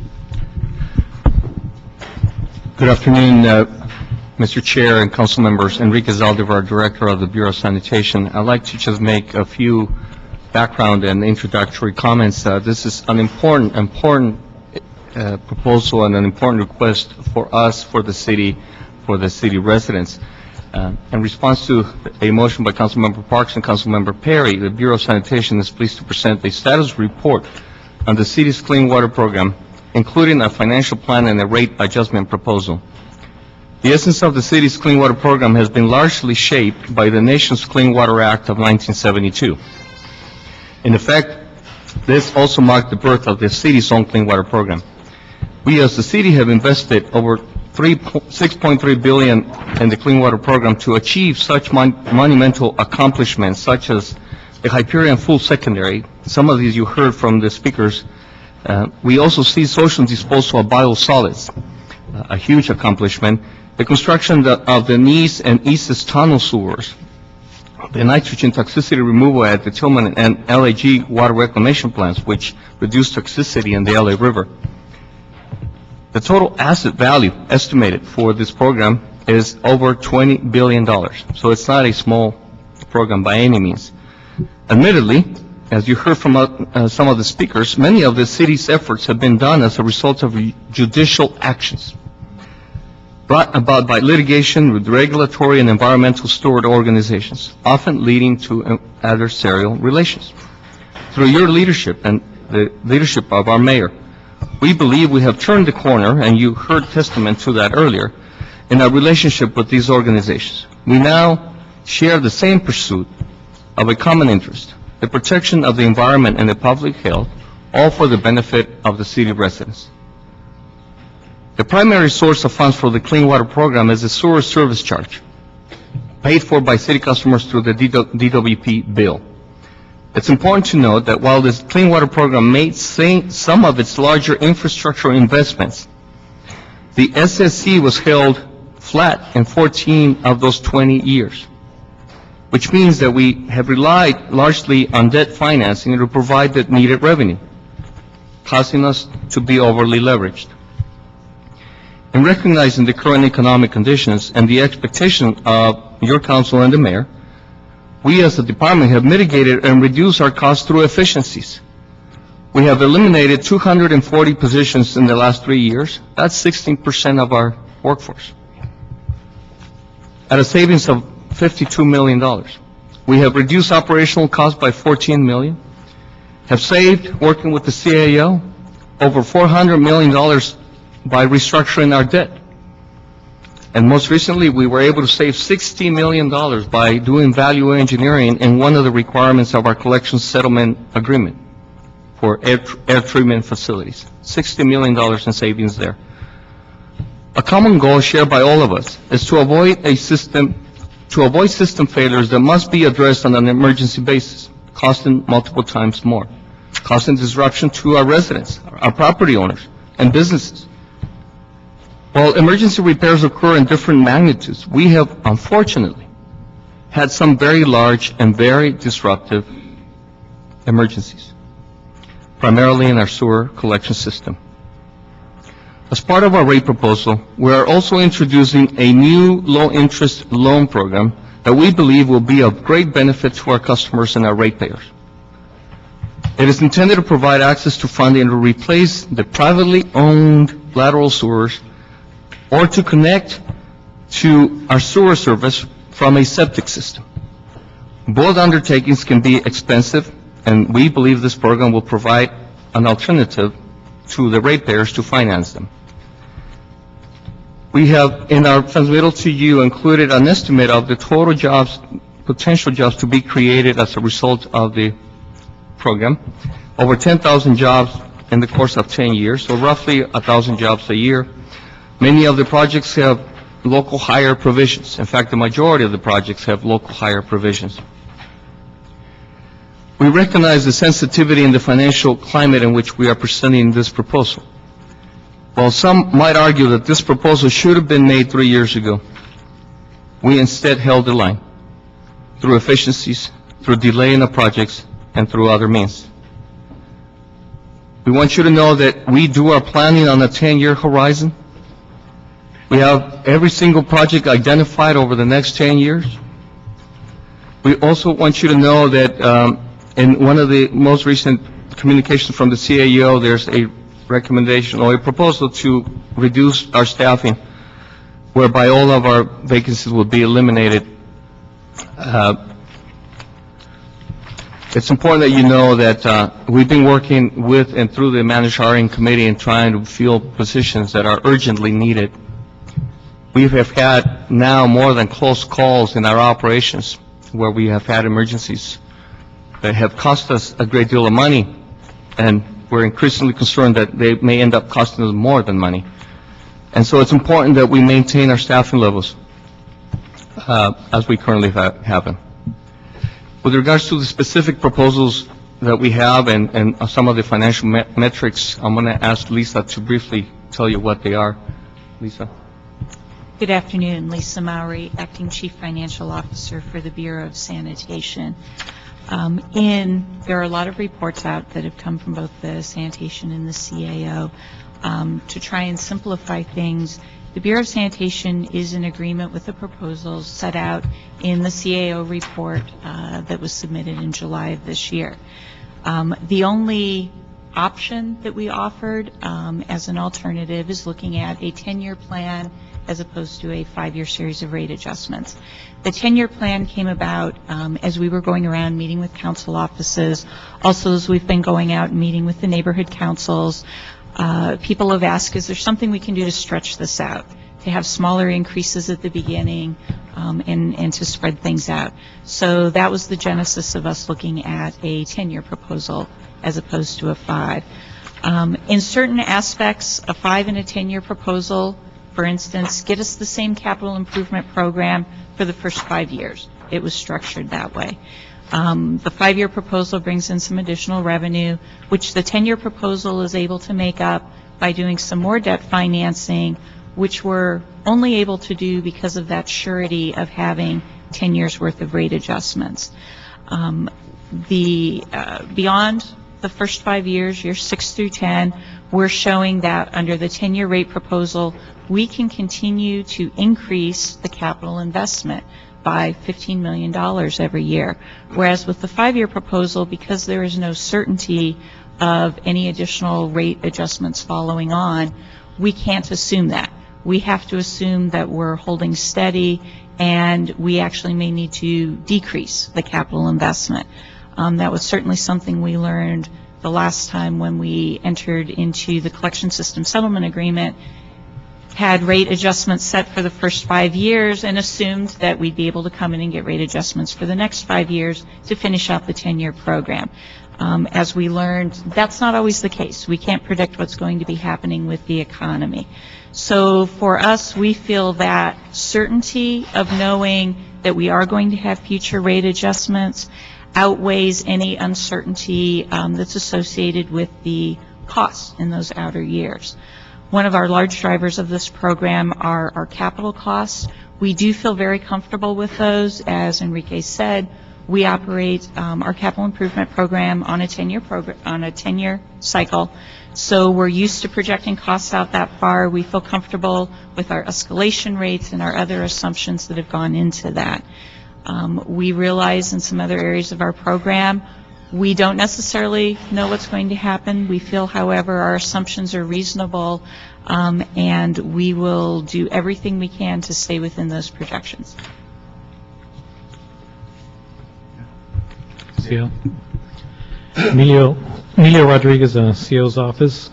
Speaker 18: Good afternoon, Mr. Chair and council members. Enrique Zaldivar, Director of the Bureau of Sanitation. I'd like to just make a few background and introductory comments. This is an important proposal and an important request for us, for the city residents. In response to a motion by Councilmember Parks and Councilmember Perry, the Bureau of Sanitation is pleased to present a status report on the city's clean water program, including a financial plan and a rate adjustment proposal. The essence of the city's clean water program has been largely shaped by the nation's Clean Water Act of 1972. In effect, this also marked the birth of the city's own clean water program. We as the city have invested over $6.3 billion in the clean water program to achieve such monumental accomplishments such as the Hyperion Full Secondary. Some of these you heard from the speakers. We also see social disposal of biosolids, a huge accomplishment. The construction of the East and East's tunnel sewers, the nitrogen toxicity removal at the Tillman and LAG water reclamation plants, which reduced toxicity in the LA River. The total asset value estimated for this program is over $20 billion. So it's not a small program by any means. Admittedly, as you heard from some of the speakers, many of the city's efforts have been done as a result of judicial actions brought about by litigation with regulatory and environmental steward organizations, often leading to adversarial relations. Through your leadership and the leadership of our mayor, we believe we have turned the corner, and you heard testament to that earlier, in our relationship with these organizations. We now share the same pursuit of a common interest, the protection of the environment and the public health, all for the benefit of the city residents. The primary source of funds for the clean water program is the sewer service charge, paid for by city customers through the DWP bill. It's important to note that while this clean water program made some of its larger infrastructure investments, the SSC was held flat in 14 of those 20 years, which means that we have relied largely on debt financing to provide the needed revenue, causing us to be overly leveraged. In recognizing the current economic conditions and the expectation of your council and the mayor, we as a department have mitigated and reduced our costs through efficiencies. We have eliminated 240 positions in the last 3 years. That's 16% of our workforce, at a savings of $52 million. We have reduced operational costs by $14 million, have saved, working with the CAO, over $400 million by restructuring our debt. And most recently, we were able to save $60 million by doing value engineering in one of the requirements of our collection settlement agreement for air treatment facilities. $60 million in savings there. A common goal shared by all of us is to avoid system failures that must be addressed on an emergency basis, costing multiple times more, causing disruption to our residents, our property owners, and businesses. While emergency repairs occur in different magnitudes, we have, unfortunately, had some very large and very disruptive emergencies, primarily in our sewer collection system. As part of our rate proposal, we are also introducing a new low-interest loan program that we believe will be of great benefit to our customers and our ratepayers. It is intended to provide access to funding to replace the privately owned lateral sewers or to connect to our sewer service from a septic system. Both undertakings can be expensive, and we believe this program will provide an alternative to the ratepayers to finance them. We have, in our transmittal to you, included an estimate of the total jobs, potential jobs to be created as a result of the program. Over 10,000 jobs in the course of 10 years, so roughly 1,000 jobs a year. Many of the projects have local hire provisions. In fact, the majority of the projects have local hire provisions. We recognize the sensitivity in the financial climate in which we are presenting this proposal. While some might argue that this proposal should have been made 3 years ago, we instead held the line through efficiencies, through delaying the projects, and through other means. We want you to know that we do our planning on a 10-year horizon. We have every single project identified over the next 10 years. We also want you to know that in one of the most recent communications from the CAO, there's a recommendation or a proposal to reduce our staffing, whereby all of our vacancies will be eliminated. It's important that you know that we've been working with and through the managed hiring committee and trying to fill positions that are urgently needed. We have had now more than close calls in our operations where we have had emergencies that have cost us a great deal of money, and we're increasingly concerned that they may end up costing us more than money. And so it's important that we maintain our staffing levels as we currently have them. With regards to the specific proposals that we have and some of the financial metrics, I'm going to ask Lisa to briefly tell you what they are. Lisa.
Speaker 19: Good afternoon. Lisa Mowry, Acting Chief Financial Officer for the Bureau of Sanitation. There are a lot of reports out that have come from both the sanitation and the CAO. To try and simplify things, the Bureau of Sanitation is in agreement with the proposals set out in the CAO report that was submitted in July of this year. The only option that we offered as an alternative is looking at a 10-year plan as opposed to a 5-year series of rate adjustments. The 10-year plan came about as we were going around meeting with council offices, also as we've been going out and meeting with the neighborhood councils. People have asked, is there something we can do to stretch this out, to have smaller increases at the beginning and to spread things out? So that was the genesis of us looking at a 10-year proposal as opposed to a 5. In certain aspects, a 5 and a 10-year proposal, for instance, get us the same capital improvement program for the first 5 years. It was structured that way. The 5-year proposal brings in some additional revenue, which the 10-year proposal is able to make up by doing some more debt financing, which we're only able to do because of that surety of having 10 years worth of rate adjustments. Beyond the first 5 years, years 6 through 10, we're showing that under the 10-year rate proposal, we can continue to increase the capital investment by $15 million every year. Whereas with the 5-year proposal, because there is no certainty of any additional rate adjustments following on, we can't assume that. We have to assume that we're holding steady and we actually may need to decrease the capital investment. That was certainly something we learned the last time when we entered into the collection system settlement agreement, had rate adjustments set for the first 5 years and assumed that we'd be able to come in and get rate adjustments for the next 5 years to finish out the 10-year program. As we learned, that's not always the case. We can't predict what's going to be happening with the economy. So for us, we feel that certainty of knowing that we are going to have future rate adjustments outweighs any uncertainty that's associated with the costs in those outer years. One of our large drivers of this program are our capital costs. We do feel very comfortable with those. As Enrique said, we operate our capital improvement program on a 10-year cycle. So we're used to projecting costs out that far. We feel comfortable with our escalation rates and our other assumptions that have gone into that. We realize in some other areas of our program, we don't necessarily know what's going to happen. We feel, however, our assumptions are reasonable, and we will do everything we can to stay within those projections.
Speaker 20: CO. Emilio Rodriguez, CO's office.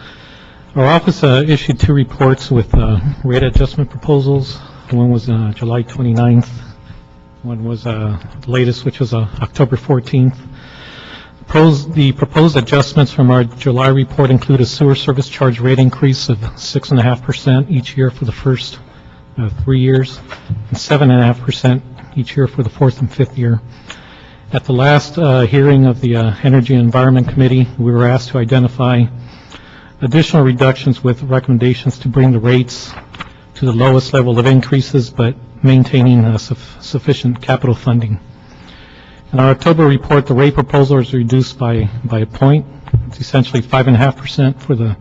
Speaker 20: Our office issued 2 reports with rate adjustment proposals. One was July 29th. One was the latest, which was October 14th. The proposed adjustments from our July report include a sewer service charge rate increase of 6.5% each year for the first 3 years, and 7.5% each year for the 4th and 5th year. At the last hearing of the Energy and Environment Committee, we were asked to identify additional reductions with recommendations to bring the rates to the lowest level of increases, but maintaining sufficient capital funding. In our October report, the rate proposal is reduced by a point. It's essentially 5.5% for the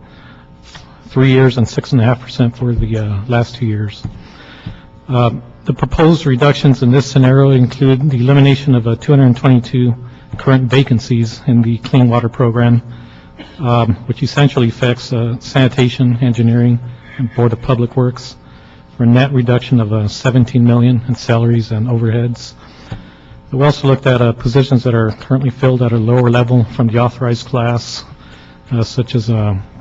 Speaker 20: 3 years and 6.5% for the last 2 years. The proposed reductions in this scenario include the elimination of 222 current vacancies in the clean water program, which essentially affects sanitation, engineering, and Board of Public Works, for a net reduction of $17 million in salaries and overheads. We also looked at positions that are currently filled at a lower level from the authorized class, such as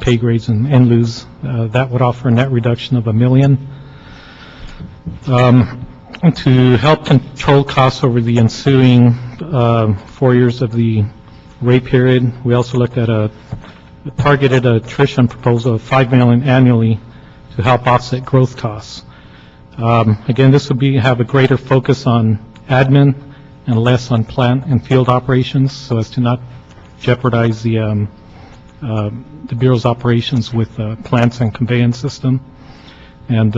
Speaker 20: pay grades and NLUs. That would offer a net reduction of $1 million. To help control costs over the ensuing 4 years of the rate period, we also looked at a targeted attrition proposal of $5 million annually to help offset growth costs. Again, this would have a greater focus on admin and less on plant and field operations, so as to not jeopardize the Bureau's operations with plants and conveyance system. And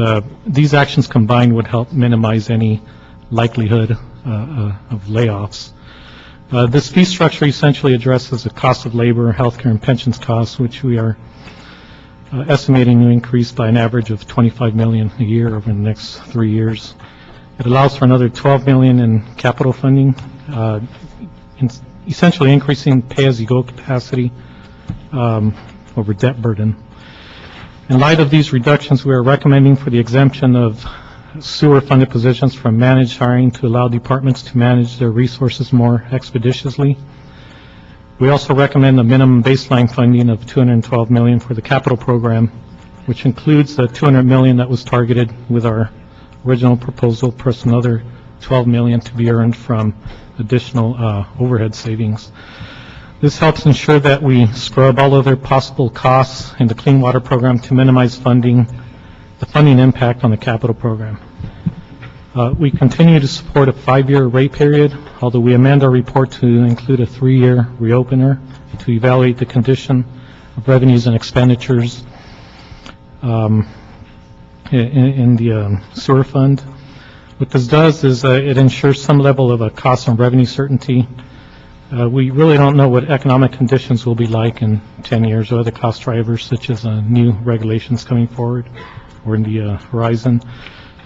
Speaker 20: these actions combined would help minimize any likelihood of layoffs. This fee structure essentially addresses the cost of labor, healthcare, and pensions costs, which we are estimating to increase by an average of $25 million a year over the next 3 years. It allows for another $12 million in capital funding, essentially increasing pay-as-you-go capacity over debt burden. In light of these reductions, we are recommending for the exemption of sewer-funded positions from managed hiring to allow departments to manage their resources more expeditiously. We also recommend a minimum baseline funding of $212 million for the capital program, which includes the $200 million that was targeted with our original proposal, plus another $12 million to be earned from additional overhead savings. This helps ensure that we scrub all other possible costs in the clean water program to minimize the funding impact on the capital program. We continue to support a 5-year rate period, although we amend our report to include a 3-year reopener to evaluate the condition of revenues and expenditures in the sewer fund. What this does is it ensures some level of a cost and revenue certainty. We really don't know what economic conditions will be like in 10 years or other cost drivers such as new regulations coming forward or in the horizon.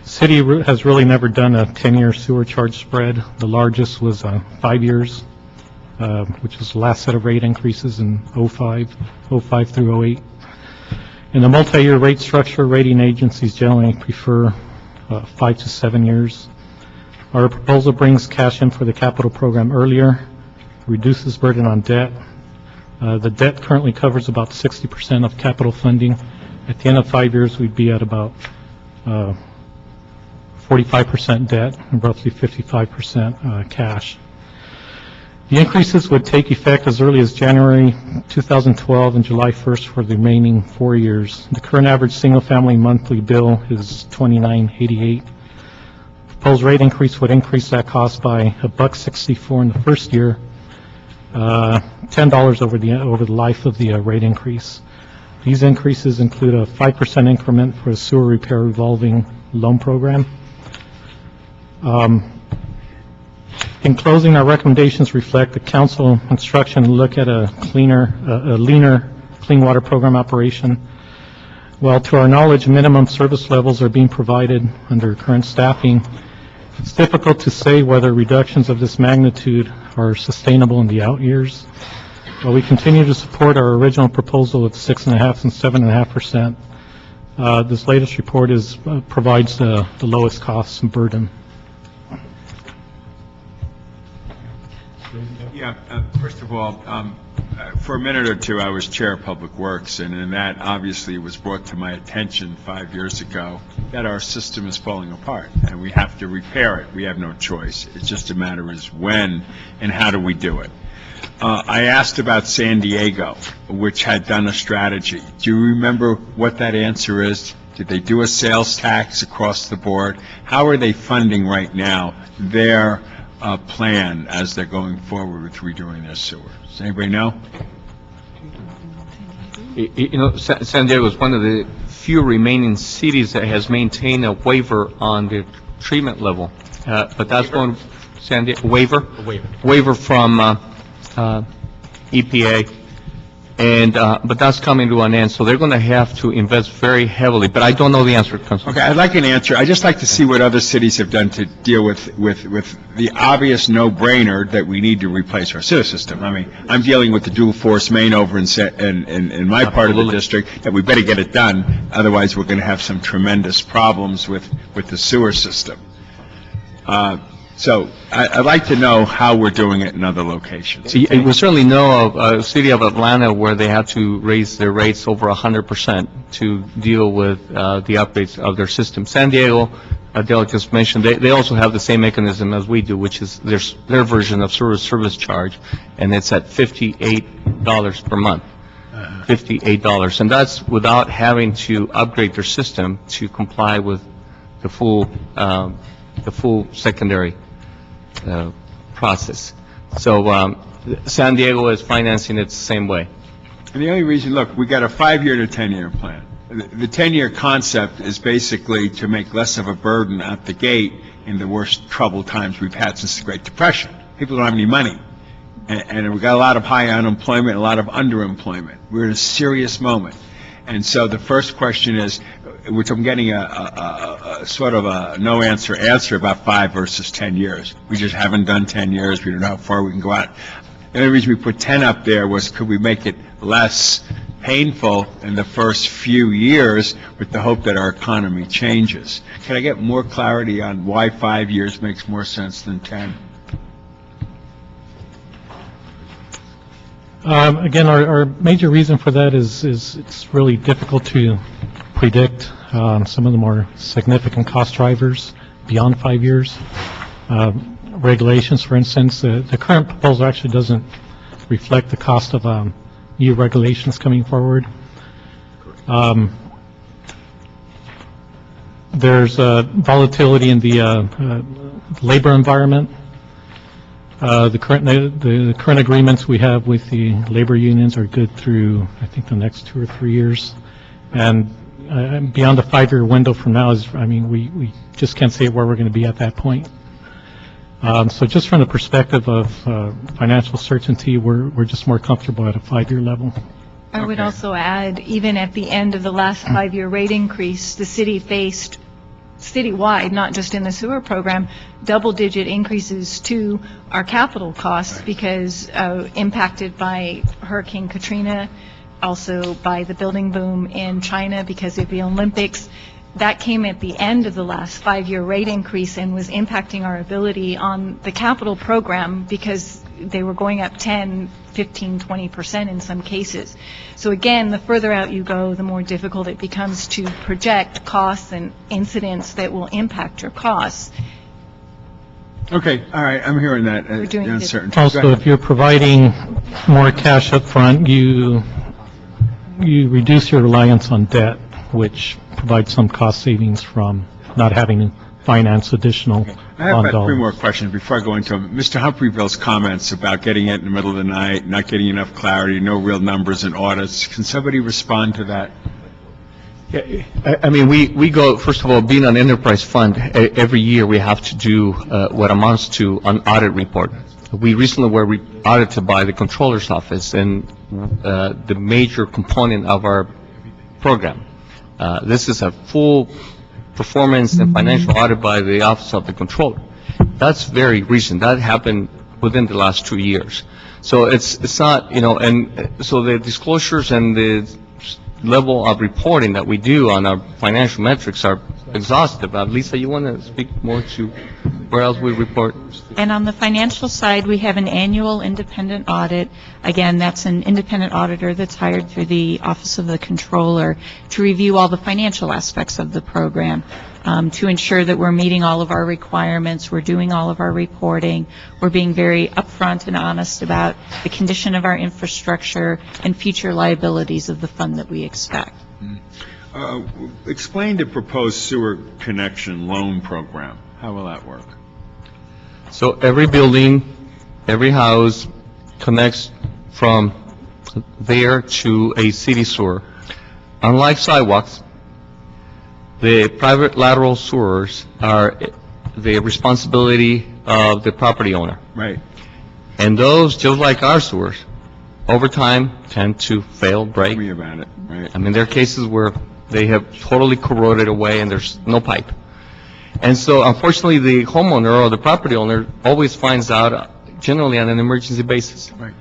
Speaker 20: The city has really never done a 10-year sewer charge spread. The largest was 5 years, which was the last set of rate increases in 05 through 08. In the multi-year rate structure, rating agencies generally prefer 5 to 7 years. Our proposal brings cash in for the capital program earlier, reduces burden on debt. The debt currently covers about 60% of capital funding. At the end of 5 years, we'd be at about 45% debt and roughly 55% cash. The increases would take effect as early as January 2012 and July 1st for the remaining 4 years. The current average single-family monthly bill is $29.88. Proposed rate increase would increase that cost by $1.64 in the first year, $10 over the life of the rate increase. These increases include a 5% increment for a sewer repair revolving loan program. In closing, our recommendations reflect the council instruction to look at a leaner clean water program operation. While to our knowledge, minimum service levels are being provided under current staffing, it's difficult to say whether reductions of this magnitude are sustainable in the out years. While we continue to support our original proposal of 6.5% and 7.5%, this latest report provides the lowest costs and burden.
Speaker 2: Yeah, first of all, for a minute or two, I was Chair of Public Works, and in that, obviously, it was brought to my attention 5 years ago that our system is falling apart, and we have to repair it. We have no choice. It's just a matter of when and how do we do it. I asked about San Diego, which had done a strategy. Do you remember what that answer is? Did they do a sales tax across the board? How are they funding right now their plan as they're going forward with redoing their sewer? Does anybody know?
Speaker 18: You know, San Diego is one of the few remaining cities that has maintained a waiver on the treatment level. But that's going, San Diego, waiver from EPA. And, but that's coming to an end, so they're going to have to invest very heavily. But I don't know the answer, Councilman.
Speaker 2: Okay, I'd like an answer. I'd just like to see what other cities have done to deal with the obvious no-brainer that we need to replace our sewer system. I mean, I'm dealing with the dual-force main over in my part of the district, that we better get it done. Otherwise, we're going to have some tremendous problems with the sewer system. So I'd like to know how we're doing it in other locations.
Speaker 18: We certainly know of a city of Atlanta where they had to raise their rates over 100% to deal with the upgrades of their system. San Diego, Adele just mentioned, they also have the same mechanism as we do, which is their version of sewer service charge, and it's at $58 per month. $58, and that's without having to upgrade their system to comply with the full secondary process. So San Diego is financing it the same way.
Speaker 2: And the only reason, look, we got a 5-year to 10-year plan. The 10-year concept is basically to make less of a burden at the gate in the worst troubled times we've had since the Great Depression. People don't have any money. And we've got a lot of high unemployment, a lot of underemployment. We're in a serious moment. And so the first question is, which I'm getting a sort of a no-answer answer about 5 versus 10 years. We just haven't done 10 years. We don't know how far we can go out. The only reason we put 10 up there was could we make it less painful in the first few years with the hope that our economy changes. Can I get more clarity on why 5 years makes more sense than 10?
Speaker 20: Again, our major reason for that is it's really difficult to predict some of the more significant cost drivers beyond 5 years. Regulations, for instance, the current proposal actually doesn't reflect the cost of new regulations coming forward. There's volatility in the labor environment. The current agreements we have with the labor unions are good through, I think, the next 2 or 3 years. And beyond the 5-year window from now is, I mean, we just can't say where we're going to be at that point. So just from the perspective of financial certainty, we're just more comfortable at a 5-year level.
Speaker 21: I would also add, even at the end of the last 5-year rate increase, the city faced citywide, not just in the sewer program, double-digit increases to our capital costs because impacted by Hurricane Katrina, also by the building boom in China because of the Olympics. That came at the end of the last 5-year rate increase and was impacting our ability on the capital program because they were going up 10, 15, 20% in some cases. So again, the further out you go, the more difficult it becomes to project costs and incidents that will impact your costs.
Speaker 2: Okay, all right, I'm hearing that. Uncertainty.
Speaker 20: Also, if you're providing more cash up front, you reduce your reliance on debt, which provides some cost savings from not having to finance additional
Speaker 2: I have
Speaker 20: bond
Speaker 2: about 3
Speaker 20: dollars.
Speaker 2: more questions before I go into them. Mr. Humphreyville's comments about getting it in the middle of the night, not getting enough clarity, no real numbers and audits. Can somebody respond to that?
Speaker 18: Yeah, I mean, we go, first of all, being an enterprise fund, every year we have to do what amounts to an audit report. We recently were audited by the Controller's Office and the major component of our program. This is a full performance and financial audit by the Office of the Controller. That's very recent. That happened within the last 2 years. So it's not, and so the disclosures and the level of reporting that we do on our financial metrics are exhaustive. Lisa, you want to speak more to where else we report?
Speaker 19: And on the financial side, we have an annual independent audit. Again, that's an independent auditor that's hired through the Office of the Controller to review all the financial aspects of the program, to ensure that we're meeting all of our requirements, we're doing all of our reporting, we're being very upfront and honest about the condition of our infrastructure and future liabilities of the fund that we expect.
Speaker 2: Explain the proposed sewer connection loan program. How will that work?
Speaker 18: So every building, every house connects from there to a city sewer. Unlike sidewalks, the private lateral sewers are the responsibility of the property owner.
Speaker 2: Right.
Speaker 18: And those, just like our sewers, over time tend to fail, break.
Speaker 2: Tell me about it. Right.
Speaker 18: I mean, there are cases where they have totally corroded away and there's no pipe. And so, unfortunately, the homeowner or the property owner always finds out, generally on an emergency basis.
Speaker 2: Right.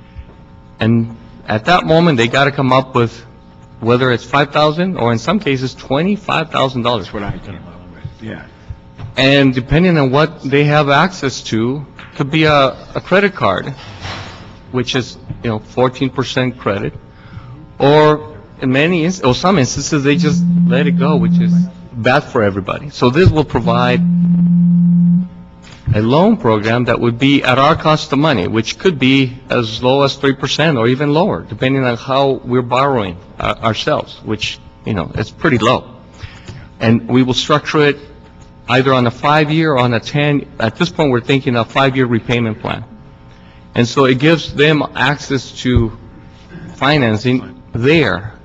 Speaker 18: And at that moment, they got to come up with whether it's $5,000 or in some cases $25,000.
Speaker 2: That's what I came up with. Yeah.
Speaker 18: And depending on what they have access to, could be a credit card, which is 14% credit, or in some instances they just let it go, which is bad for everybody. So this will provide a loan program that would be at our cost of money, which could be as low as 3% or even lower, depending on how we're borrowing ourselves, which, it's pretty low. And we will structure it either on a 5-year or on a 10, at this point, we're thinking a 5-year repayment plan. And so it gives them access to financing there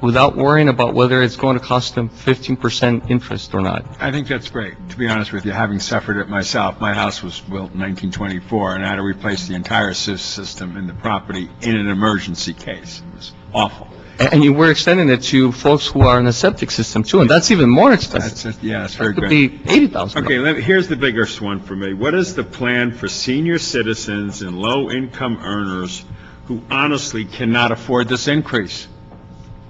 Speaker 18: without worrying about whether it's going to cost them 15% interest or not.
Speaker 2: I think that's great. To be honest with you, having suffered it myself, my house was built in 1924, and I had to replace the entire system in the property in an emergency case. It was awful.
Speaker 18: And we're extending it to folks who are in a septic system, too, and that's even more expensive.
Speaker 2: That's very good.
Speaker 18: That could be $80,000.
Speaker 2: Okay, here's the biggest one for me. What is the plan for senior citizens and low-income earners who honestly cannot afford this increase?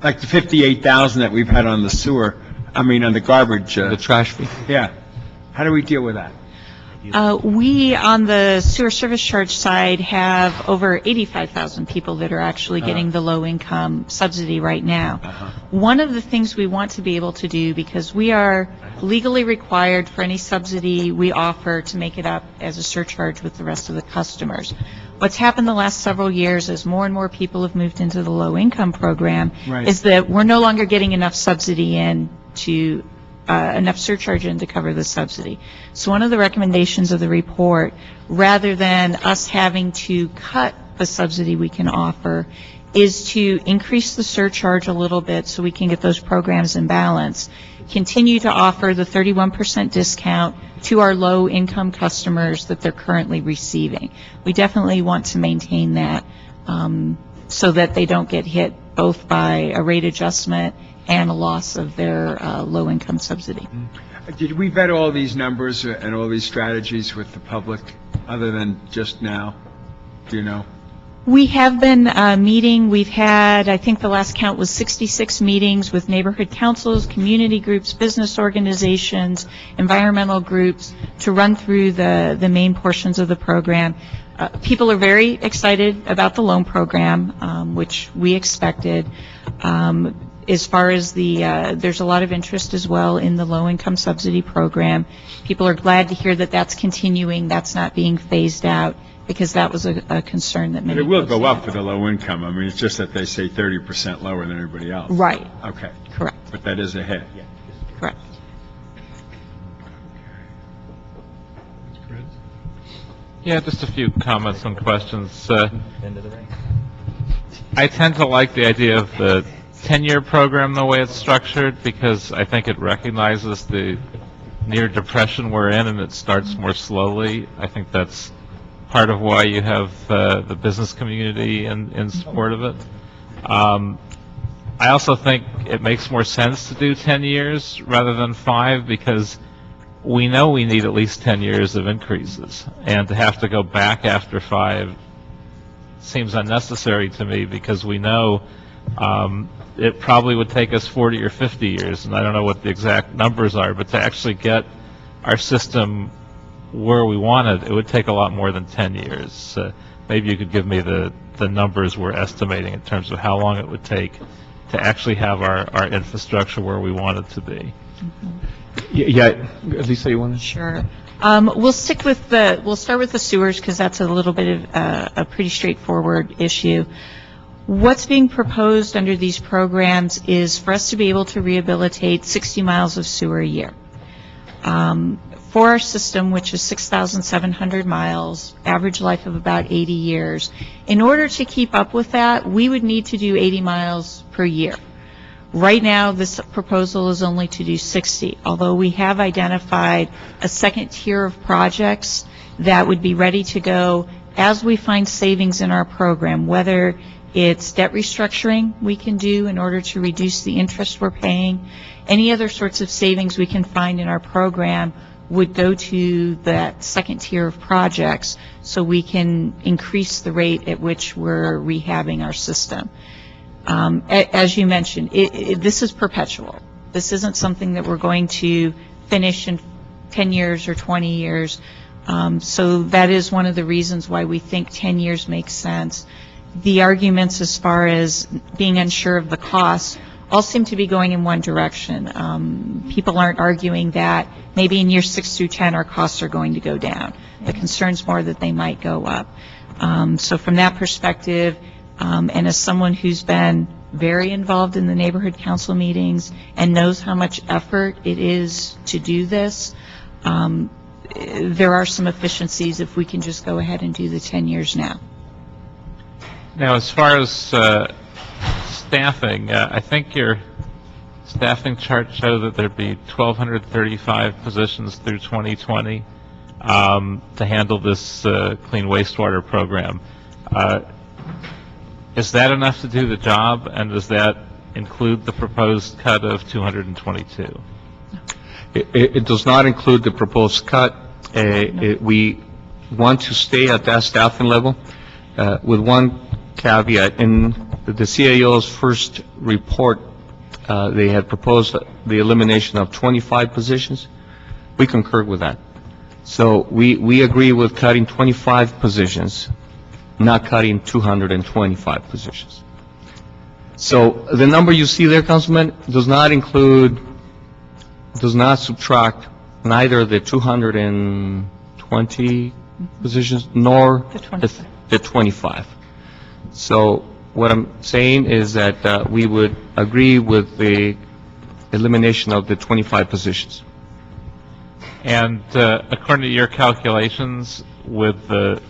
Speaker 2: Like the $58,000 that we've had on the sewer, on the garbage.
Speaker 18: The trash fee.
Speaker 2: Yeah. How do we deal with that?
Speaker 19: We, on the sewer service charge side, have over 85,000 people that are actually getting the low-income subsidy right now. One of the things we want to be able to do, because we are legally required for any subsidy we offer to make it up as a surcharge with the rest of the customers. What's happened the last several years as more and more people have moved into the low-income program is that we're no longer getting enough subsidy in to enough surcharge in to cover the subsidy. So one of the recommendations of the report, rather than us having to cut the subsidy we can offer, is to increase the surcharge a little bit so we can get those programs in balance, continue to offer the 31% discount to our low-income customers that they're currently receiving. We definitely want to maintain that so that they don't get hit both by a rate adjustment and a loss of their low-income subsidy.
Speaker 2: Did we vet all these numbers and all these strategies with the public, other than just now? Do you know?
Speaker 19: We have been meeting. We've had, I think the last count was 66 meetings with neighborhood councils, community groups, business organizations, environmental groups to run through the main portions of the program. People are very excited about the loan program, which we expected. As far as there's a lot of interest as well in the low-income subsidy program. People are glad to hear that that's continuing, that's not being phased out, because that was a concern that many.
Speaker 2: But it will go up for the low income. It's just that they say 30% lower than everybody else.
Speaker 19: Right.
Speaker 2: Okay.
Speaker 19: Correct.
Speaker 2: But that is a hit.
Speaker 19: Correct.
Speaker 8: Yeah, just a few comments and questions. I tend to like the idea of the 10-year program the way it's structured, because I think it recognizes the near depression we're in and it starts more slowly. I think that's part of why you have the business community in support of it. I also think it makes more sense to do 10 years rather than 5, because we know we need at least 10 years of increases, and to have to go back after 5 seems unnecessary to me, because we know it probably would take us 40 or 50 years, and I don't know what the exact numbers are, but to actually get our system where we want it would take a lot more than 10 years. Maybe you could give me the numbers we're estimating in terms of how long it would take to actually have our infrastructure where we want it to be.
Speaker 9: Yeah, Lisa, you want to?
Speaker 19: Sure. We'll start with the sewers, because that's a little bit of a pretty straightforward issue. What's being proposed under these programs is for us to be able to rehabilitate 60 miles of sewer a year. For our system, which is 6,700 miles, average life of about 80 years, in order to keep up with that, we would need to do 80 miles per year. Right now, this proposal is only to do 60, although we have identified a second tier of projects that would be ready to go as we find savings in our program, whether it's debt restructuring we can do in order to reduce the interest we're paying. Any other sorts of savings we can find in our program would go to that second tier of projects so we can increase the rate at which we're rehabbing our system. As you mentioned, this is perpetual. This isn't something that we're going to finish in 10 years or 20 years. So that is one of the reasons why we think 10 years makes sense. The arguments as far as being unsure of the costs all seem to be going in one direction. People aren't arguing that maybe in years 6 through 10 our costs are going to go down. The concern's more that they might go up. So from that perspective, and as someone who's been very involved in the neighborhood council meetings and knows how much effort it is to do this, there are some efficiencies if we can just go ahead and do the 10 years now.
Speaker 8: Now, as far as staffing, I think your staffing chart showed that there'd be 1,235 positions through 2020 to handle this clean wastewater program. Is that enough to do the job, and does that include the proposed cut of 222?
Speaker 18: It does not include the proposed cut. We want to stay at that staffing level with one caveat. In the CAO's first report, they had proposed the elimination of 25 positions. We concur with that. So we agree with cutting 25 positions, not cutting 225 positions. So the number you see there, Councilman, does not subtract neither the 220 positions nor the 25. So what I'm saying is that we would agree with the elimination of the 25 positions.
Speaker 8: And according to your calculations, with the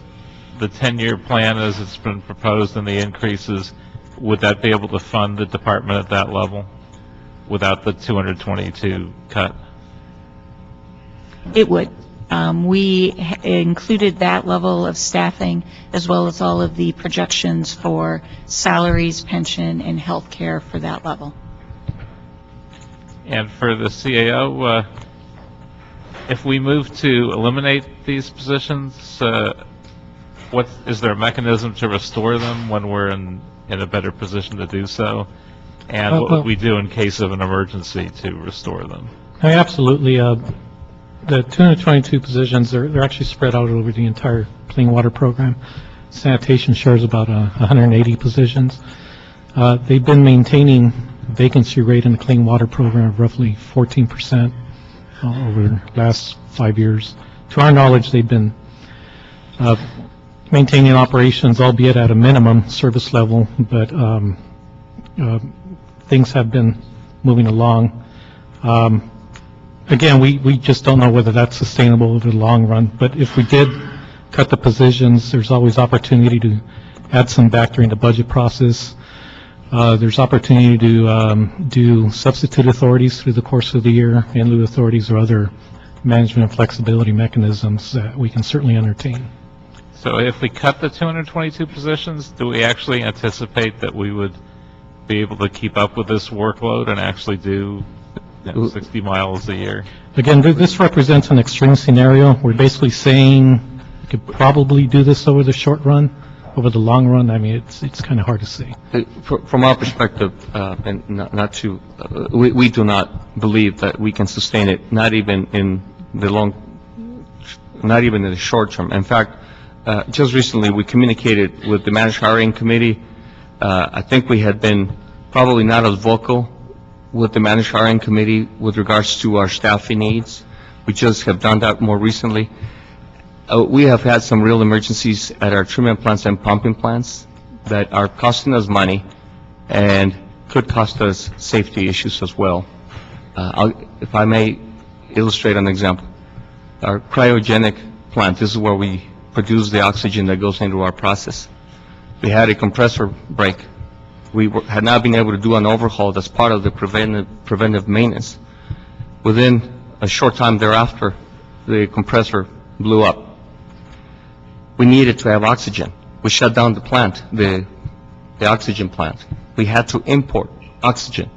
Speaker 8: 10-year plan as it's been proposed and the increases, would that be able to fund the department at that level without the 222 cut?
Speaker 19: It would. We included that level of staffing as well as all of the projections for salaries, pension, and health care for that level.
Speaker 8: And for the CAO, if we move to eliminate these positions, is there a mechanism to restore them when we're in a better position to do so? And what would we do in case of an emergency to restore them?
Speaker 20: Absolutely. The 222 positions, they're actually spread out over the entire clean water program. Sanitation shares about 180 positions. They've been maintaining vacancy rate in the clean water program of roughly 14% over the last 5 years. To our knowledge, they've been maintaining operations, albeit at a minimum service level, but things have been moving along. Again, we just don't know whether that's sustainable over the long run, but if we did cut the positions, there's always opportunity to add some back during the budget process. There's opportunity to do substitute authorities through the course of the year, in lieu authorities or other management and flexibility mechanisms that we can certainly entertain.
Speaker 8: So if we cut the 222 positions, do we actually anticipate that we would be able to keep up with this workload and actually do 60 miles a year?
Speaker 20: Again, this represents an extreme scenario. We're basically saying we could probably do this over the short run. Over the long run, I mean, it's kind of hard to say.
Speaker 18: From our perspective, and we do not believe that we can sustain it, not even in the short term. In fact, just recently we communicated with the managed hiring committee. I think we had been probably not as vocal with the managed hiring committee with regards to our staffing needs. We just have done that more recently. We have had some real emergencies at our treatment plants and pumping plants that are costing us money and could cost us safety issues as well. If I may illustrate an example. Our cryogenic plant, this is where we produce the oxygen that goes into our process. We had a compressor break. We had not been able to do an overhaul that's part of the preventive maintenance. Within a short time thereafter, the compressor blew up. We needed to have oxygen. We shut down the plant, the oxygen plant. We had to import oxygen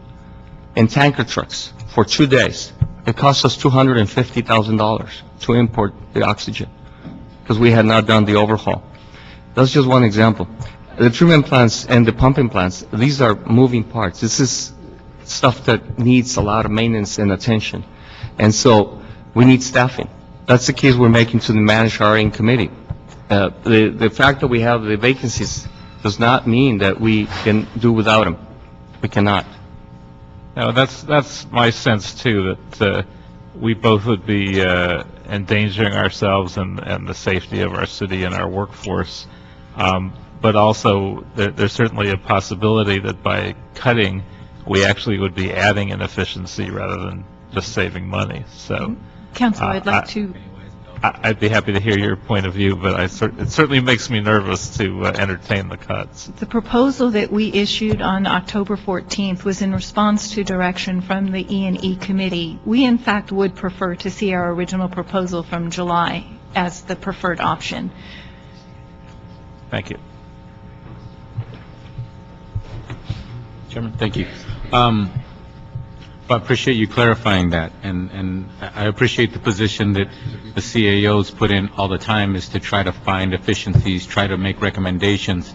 Speaker 18: in tanker trucks for 2 days. It cost us $250,000 to import the oxygen because we had not done the overhaul. That's just one example. The treatment plants and the pumping plants, these are moving parts. This is stuff that needs a lot of maintenance and attention. And so we need staffing. That's the case we're making to the managed hiring committee. The fact that we have the vacancies does not mean that we can do without them. We cannot.
Speaker 8: No, that's my sense too, that we both would be endangering ourselves and the safety of our city and our workforce. But also, there's certainly a possibility that by cutting, we actually would be adding inefficiency rather than just saving money. So,
Speaker 21: Councilor, I'd like to...
Speaker 8: I'd be happy to hear your point of view, but it certainly makes me nervous to entertain the cuts.
Speaker 21: The proposal that we issued on October 14th was in response to direction from the E&E committee. We, in fact, would prefer to see our original proposal from July as the preferred option.
Speaker 8: Thank you.
Speaker 9: Chairman, thank you. I appreciate you clarifying that, and I appreciate the position that the CAOs put in all the time is to try to find efficiencies, try to make recommendations.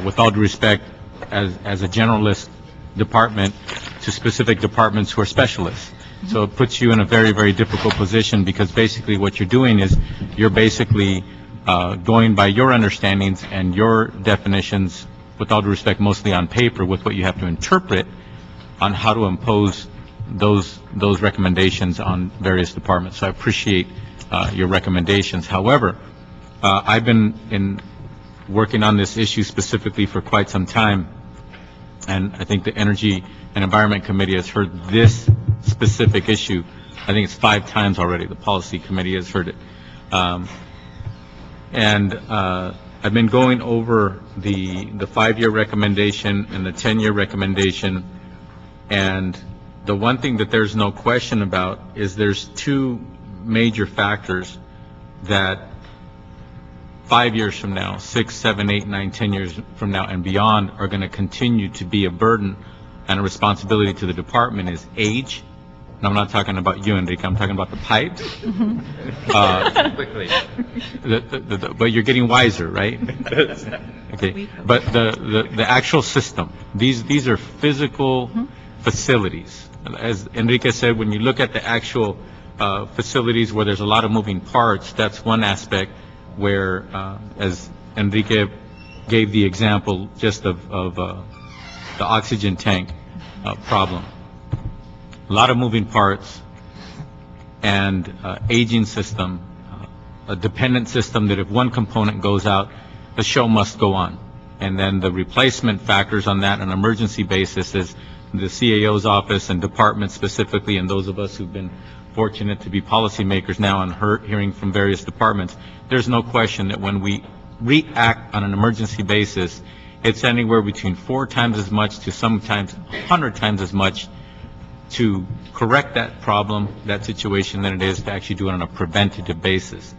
Speaker 9: With all due respect, as a generalist department to specific departments who are specialists. So it puts you in a very, very difficult position because basically what you're doing is you're basically going by your understandings and your definitions, with all due respect, mostly on paper, with what you have to interpret on how to impose those recommendations on various departments. So I appreciate your recommendations. However, I've been working on this issue specifically for quite some time, and I think the Energy and Environment Committee has heard this specific issue. I think it's 5 times already. The Policy Committee has heard it. I've been going over the 5-year recommendation and the 10-year recommendation. And the one thing that there's no question about is there's 2 major factors that 5 years from now, 6, 7, 8, 9, 10 years from now and beyond are going to continue to be a burden and a responsibility to the department is age. And I'm not talking about you, Enrique, I'm talking about the pipe. Quickly. But you're getting wiser, right? Okay. But the actual system, these are physical facilities. As Enrique said, when you look at the actual facilities where there's a lot of moving parts, that's one aspect where, as Enrique gave the example just of the oxygen tank problem. A lot of moving parts and aging system, a dependent system that if one component goes out, the show must go on. And then the replacement factors on that on an emergency basis is the CAO's office and departments specifically, and those of us who've been fortunate to be policymakers now and hearing from various departments, there's no question that when we react on an emergency basis, it's anywhere between 4 times as much to sometimes 100 times as much to correct that problem, that situation, than it is to actually do it on a preventative basis.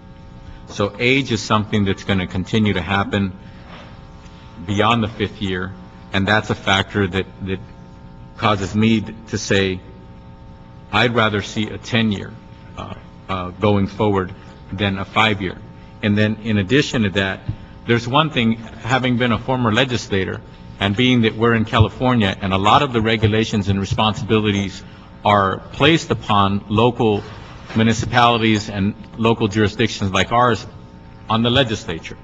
Speaker 9: So age is something that's going to continue to happen beyond the 5th year, and that's a factor that causes me to say I'd rather see a 10-year going forward than a 5-year. And then in addition to that, there's one thing, having been a former legislator, and being that we're in California and a lot of the regulations and responsibilities are placed upon local municipalities and local jurisdictions like ours on the legislature.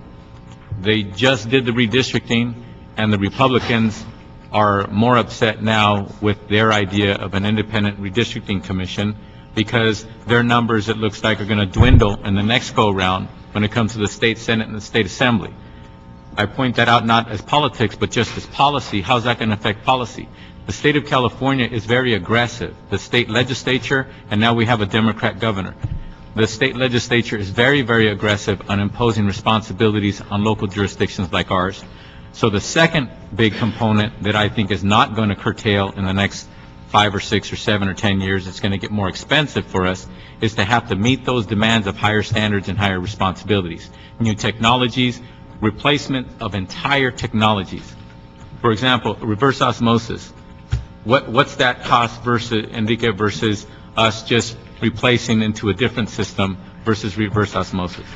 Speaker 9: They just did the redistricting, and the Republicans are more upset now with their idea of an independent redistricting commission because their numbers, it looks like, are going to dwindle in the next go-round when it comes to the state Senate and the state Assembly. I point that out not as politics, but just as policy. How's that going to affect policy? The state of California is very aggressive. The state legislature, and now we have a Democrat governor. The state legislature is very, very aggressive on imposing responsibilities on local jurisdictions like ours. So the second big component that I think is not going to curtail in the next 5 or 6 or 7 or 10 years, it's going to get more expensive for us, is to have to meet those demands of higher standards and higher responsibilities. New technologies, replacement of entire technologies. For example, reverse osmosis. What's that cost versus, Enrique, versus us just replacing into a different system versus reverse osmosis?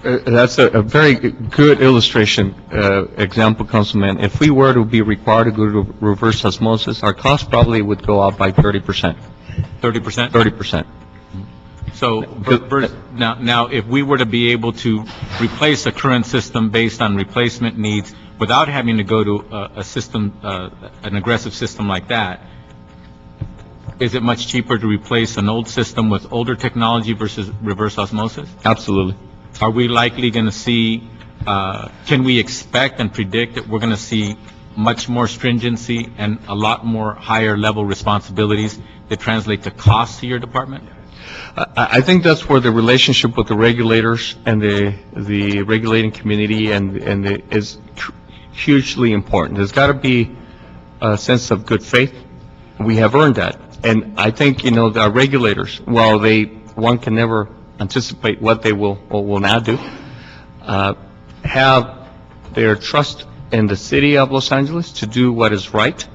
Speaker 18: That's a very good illustration, example, Councilman. If we were to be required to go to reverse osmosis, our cost probably would go up by 30%.
Speaker 9: 30%?
Speaker 18: 30%.
Speaker 9: So now, if we were to be able to replace a current system based on replacement needs without having to go to a system, an aggressive system like that,
Speaker 4: is it much cheaper to replace an old system with older technology versus reverse osmosis?
Speaker 18: Absolutely.
Speaker 4: Are we likely going to see, can we expect and predict that we're going to see much more stringency and a lot more higher level responsibilities that translate to costs to your department?
Speaker 18: I think that's where the relationship with the regulators and the regulating community is hugely important. There's got to be a sense of good faith. We have earned that. And I think, the regulators, while one can never anticipate what they will or will not do, have their trust in the city of Los Angeles to do what is right.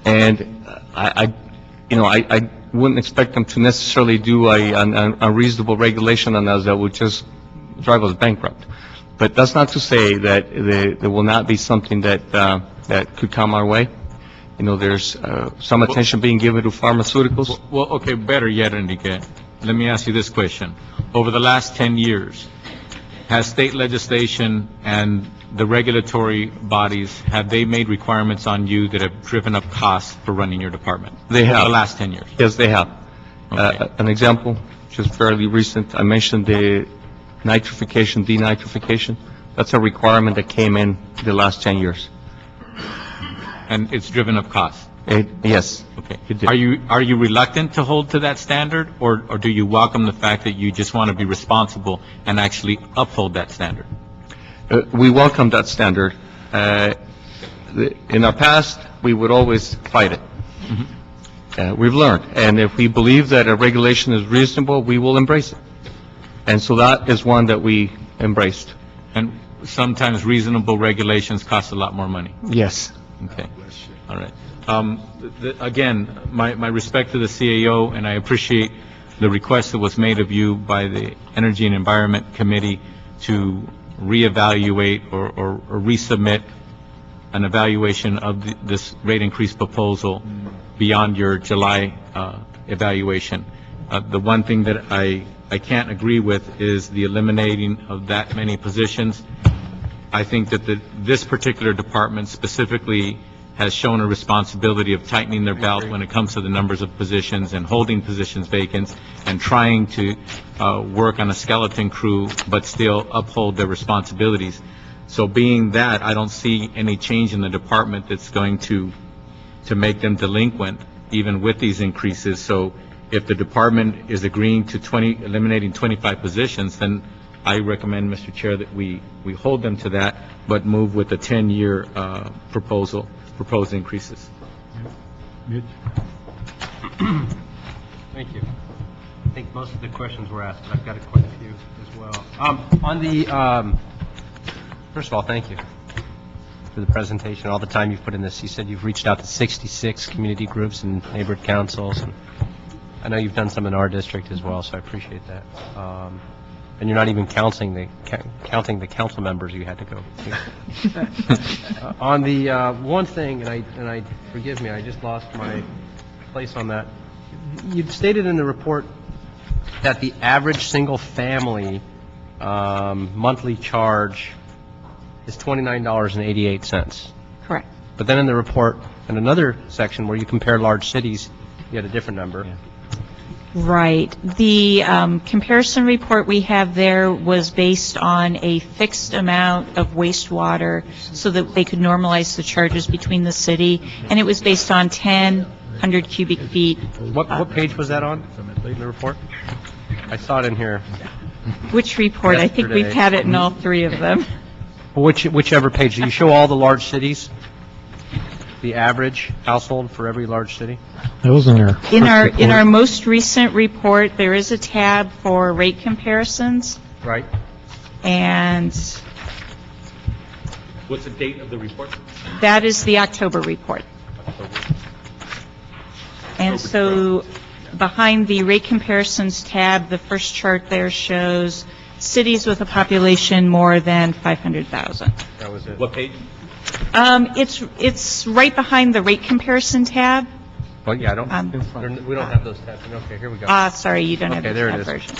Speaker 18: And I wouldn't expect them to necessarily do a reasonable regulation on us that would just drive us bankrupt. But that's not to say that there will not be something that could come our way. There's some attention being given to pharmaceuticals.
Speaker 4: Well, okay, better yet, Enrique, let me ask you this question. Over the last 10 years, has state legislation and the regulatory bodies, have they made requirements on you that have driven up costs for running your department?
Speaker 18: They have.
Speaker 4: Over the last 10 years?
Speaker 18: Yes, they have.
Speaker 4: Okay.
Speaker 18: An example, just fairly recent, I mentioned the nitrification, denitrification. That's a requirement that came in the last 10 years.
Speaker 4: And it's driven up costs?
Speaker 18: Yes.
Speaker 4: Okay.
Speaker 18: It did.
Speaker 4: Are you reluctant to hold to that standard, or do you welcome the fact that you just want to be responsible and actually uphold that standard?
Speaker 18: We welcome that standard. In our past, we would always fight it.
Speaker 4: Mm-hmm.
Speaker 18: We've learned, and if we believe that a regulation is reasonable, we will embrace it. And so that is one that we embraced.
Speaker 4: And sometimes reasonable regulations cost a lot more money?
Speaker 18: Yes.
Speaker 4: Okay. All right. Again, my respect to the CAO, and I appreciate the request that was made of you by the Energy and Environment Committee to reevaluate or resubmit an evaluation of this rate increase proposal beyond your July evaluation. The one thing that I can't agree with is the eliminating of that many positions. I think that this particular department specifically has shown a responsibility of tightening their belt when it comes to the numbers of positions and holding positions vacant and trying to work on a skeleton crew but still uphold their responsibilities. So being that, I don't see any change in the department that's going to make them delinquent even with these increases. So if the department is agreeing to eliminating 25 positions, then I recommend, Mr. Chair, that we hold them to that, but move with the 10-year proposed increases.
Speaker 7: Thank you. I think most of the questions were asked, but I've got quite a few as well. First of all, thank you for the presentation, all the time you've put in this. You said you've reached out to 66 community groups and neighborhood councils, and I know you've done some in our district as well, so I appreciate that. And you're not even counting the council members you had to go to. On the one thing, and I forgive me, I just lost my place on that. You stated in the report that the average single-family monthly charge is $29.88.
Speaker 19: Correct.
Speaker 7: But then in the report, in another section where you compare large cities, you had a different number. Yeah.
Speaker 19: Right. The comparison report we have there was based on a fixed amount of wastewater so that they could normalize the charges between the city, and it was based on 100 cubic feet.
Speaker 7: What page was that on in the report? I saw it in here.
Speaker 19: Which report? Yesterday. I think we've had it in all three of them.
Speaker 7: Whichever page. Do you show all the large cities? The average household for every large city?
Speaker 20: That was in there.
Speaker 19: In our most recent report, there is a tab for rate comparisons.
Speaker 7: Right.
Speaker 19: And
Speaker 4: what's the date of the report?
Speaker 19: That is the October report. And so behind the rate comparisons tab, the first chart there shows cities with a population more than 500,000.
Speaker 7: That was it.
Speaker 4: What page?
Speaker 19: It's right behind the rate comparison tab.
Speaker 7: Well, yeah, we don't have those tabs. Okay, here we go.
Speaker 19: Sorry, you don't have the
Speaker 7: there
Speaker 19: tab
Speaker 7: it is.
Speaker 19: version.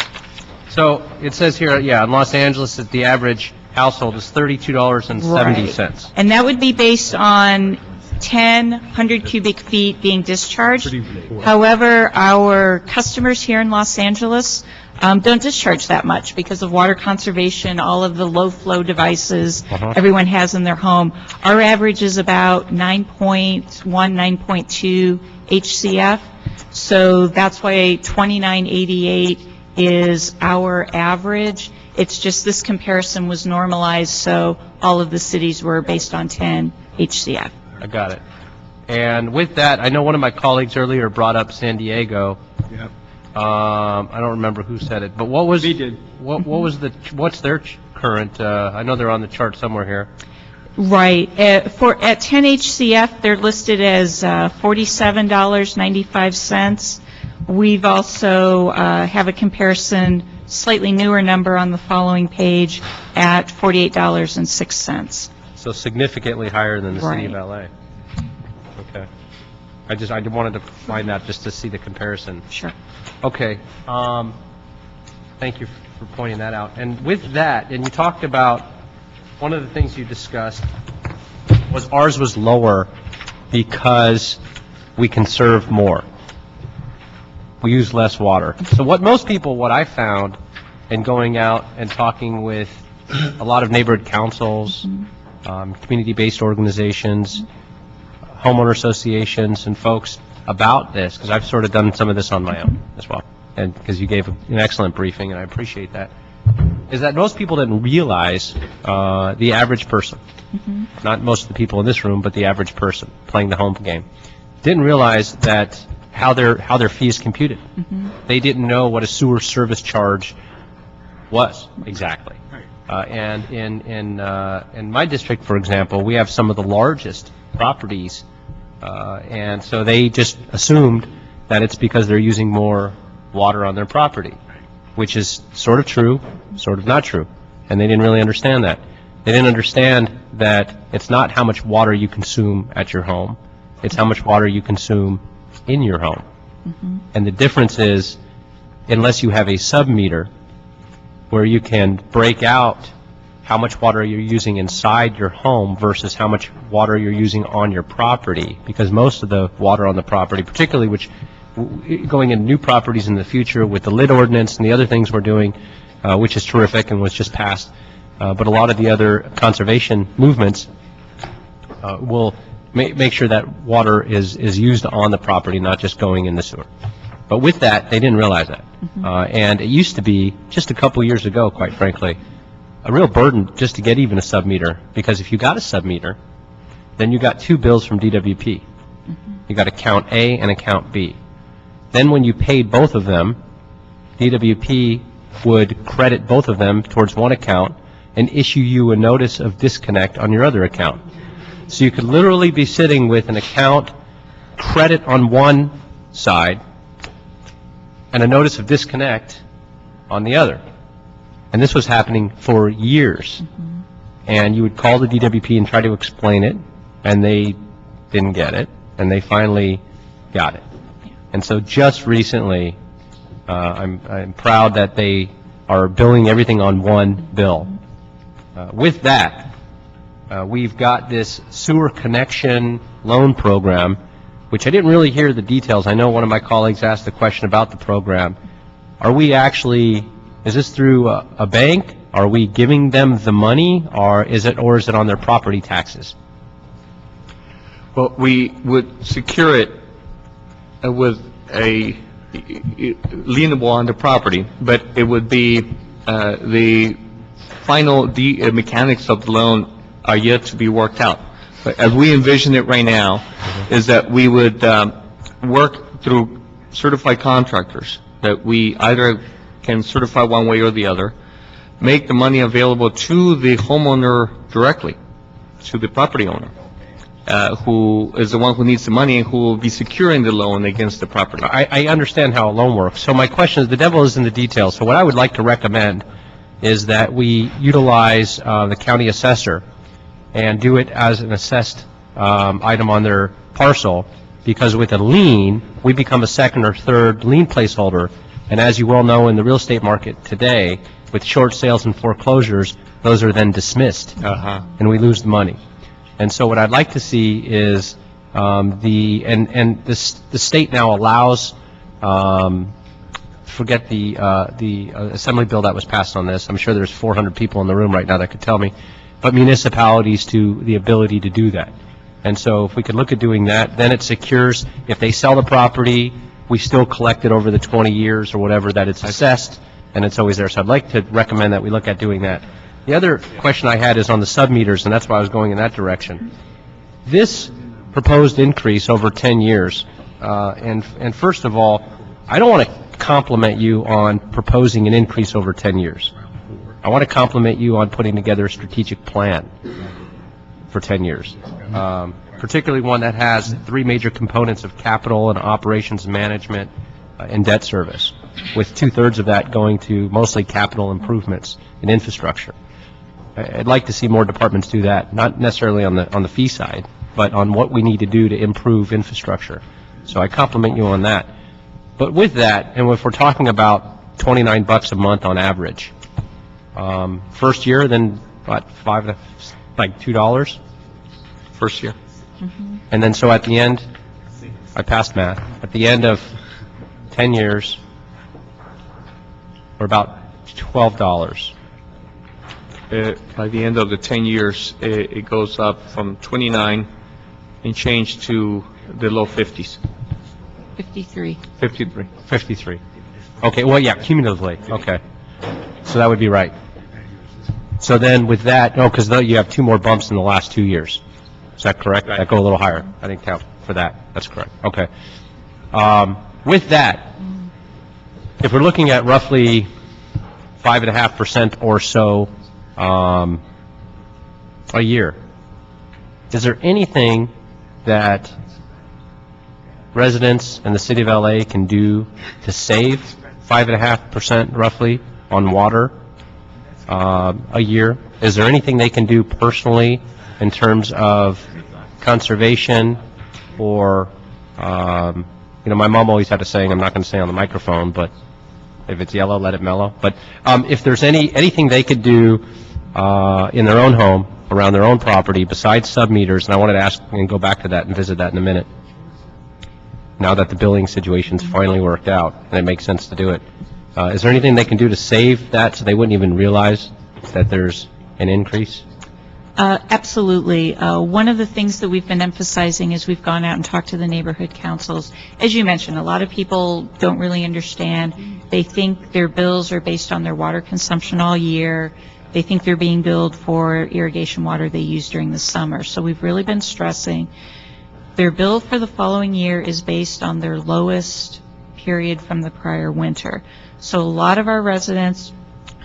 Speaker 7: So it says here, yeah, in Los Angeles, that the average household is $32.70.
Speaker 19: Right. And that would be based on 10 100 cubic feet being discharged. However, our customers here in Los Angeles don't discharge that much because of water conservation, all of the low-flow devices everyone has in their home. Our average is about 9.1, 9.2 HCF, so that's why 2988 is our average. It's just this comparison was normalized, so all of the cities were based on 10 HCF.
Speaker 7: I got it. And with that, I know one of my colleagues earlier brought up San Diego.
Speaker 2: Yep.
Speaker 7: I don't remember who said it, but what was
Speaker 2: We did.
Speaker 7: what's their current? I know they're on the chart somewhere here.
Speaker 19: Right. At 10 HCF, they're listed as $47.95. We've also have a comparison, slightly newer number on the following page at $48.06.
Speaker 7: So significantly higher than the city of
Speaker 19: Right.
Speaker 7: LA. Okay. I wanted to find that just to see the comparison.
Speaker 19: Sure.
Speaker 7: Okay. Thank you for pointing that out. And with that, and you talked about, one of the things you discussed was ours was lower because we conserve more. We use less water. So what I found in going out and talking with a lot of neighborhood councils, community-based organizations, homeowner associations, and folks about this, because I've sort of done some of this on my own as well, and because you gave an excellent briefing, and I appreciate that, is that most people didn't realize the average person, not most of the people in this room, but the average person playing the home game, didn't realize that how their fee is computed. They didn't know what a sewer service charge was exactly. And in my district, for example, we have some of the largest properties, and so they just assumed that it's because they're using more water on their property, which is sort of true, sort of not true, and they didn't really understand that. They didn't understand that it's not how much water you consume at your home, it's how much water you consume in your home. And the difference is, unless you have a sub-meter where you can break out how much water you're using inside your home versus how much water you're using on your property, because most of the water on the property, particularly going into new properties in the future with the lid ordinance and the other things we're doing, which is terrific and was just passed, but a lot of the other conservation movements will make sure that water is used on the property, not just going in the sewer. But with that, they didn't realize that. And it used to be, just a couple years ago, quite frankly, a real burden just to get even a sub-meter, because if you got a sub-meter, then you got two bills from DWP. You got account A and account B. Then when you paid both of them, DWP would credit both of them towards one account and issue you a notice of disconnect on your other account. So you could literally be sitting with an account credit on one side and a notice of disconnect on the other. And this was happening for years. And you would call the DWP and try to explain it, and they didn't get it, and they finally got it. And so just recently, I'm proud that they are billing everything on one bill. With that, we've got this sewer connection loan program, which I didn't really hear the details. I know one of my colleagues asked a question about the program. Are we actually, is this through a bank? Are we giving them the money, or is it on their property taxes?
Speaker 18: Well, we would secure it with a lienable on the property, but it would be the final mechanics of the loan are yet to be worked out. But as we envision it right now, is that we would work through certified contractors, that we either can certify one way or the other, make the money available to the homeowner directly, to the property owner, who is the one who needs the money and who will be securing the loan against the property.
Speaker 7: I understand how a loan works. So my question is, the devil is in the details. So what I would like to recommend is that we utilize the county assessor and do it as an assessed item on their parcel, because with a lien, we become a second or third lien placeholder. And as you well know, in the real estate market today, with short sales and foreclosures, those are then dismissed, and we lose the money. And so what I'd like to see is The state now allows, forget the assembly bill that was passed on this. I'm sure there's 400 people in the room right now that could tell me, but municipalities to the ability to do that. And so if we could look at doing that, then it secures, if they sell the property, we still collect it over the 20 years or whatever that it's assessed, and it's always there. So I'd like to recommend that we look at doing that. The other question I had is on the sub-meters, and that's why I was going in that direction. This proposed increase over 10 years, and first of all, I don't want to compliment you on proposing an increase over 10 years. I want to compliment you on putting together a strategic plan for 10 years, particularly one that has 3 major components of capital and operations management and debt service, with 2/3 of that going to mostly capital improvements in infrastructure. I'd like to see more departments do that, not necessarily on the fee side, but on what we need to do to improve infrastructure. So I compliment you on that. But with that, and if we're talking about $29 a month on average, first year, then what, $2 first year? And then so at the end, I passed math, at the end of 10 years, we're about $12.
Speaker 18: By the end of the 10 years, it goes up from 29 and change to the low 50s.
Speaker 19: 53.
Speaker 7: 53. Okay, well, yeah, cumulatively, okay. So that would be right. So then with that, because you have 2 more bumps in the last 2 years. Is that correct? Right. That go a little higher. I didn't count for that. That's correct. Okay. With that, if we're looking at roughly 5.5% or so a year, is there anything that residents in the city of LA can do to save 5.5% roughly on water a year? Is there anything they can do personally in terms of conservation or, my mom always had a saying, I'm not going to say on the microphone, but if it's yellow, let it mellow. But if there's anything they could do in their own home, around their own property, besides sub-meters, and I wanted to ask and go back to that and visit that in a minute, now that the billing situation's finally worked out, and it makes sense to do it. Is there anything they can do to save that so they wouldn't even realize that there's an increase?
Speaker 19: Absolutely. One of the things that we've been emphasizing is we've gone out and talked to the neighborhood councils. As you mentioned, a lot of people don't really understand. They think their bills are based on their water consumption all year. They think they're being billed for irrigation water they use during the summer. So we've really been stressing their bill for the following year is based on their lowest period from the prior winter. So a lot of our residents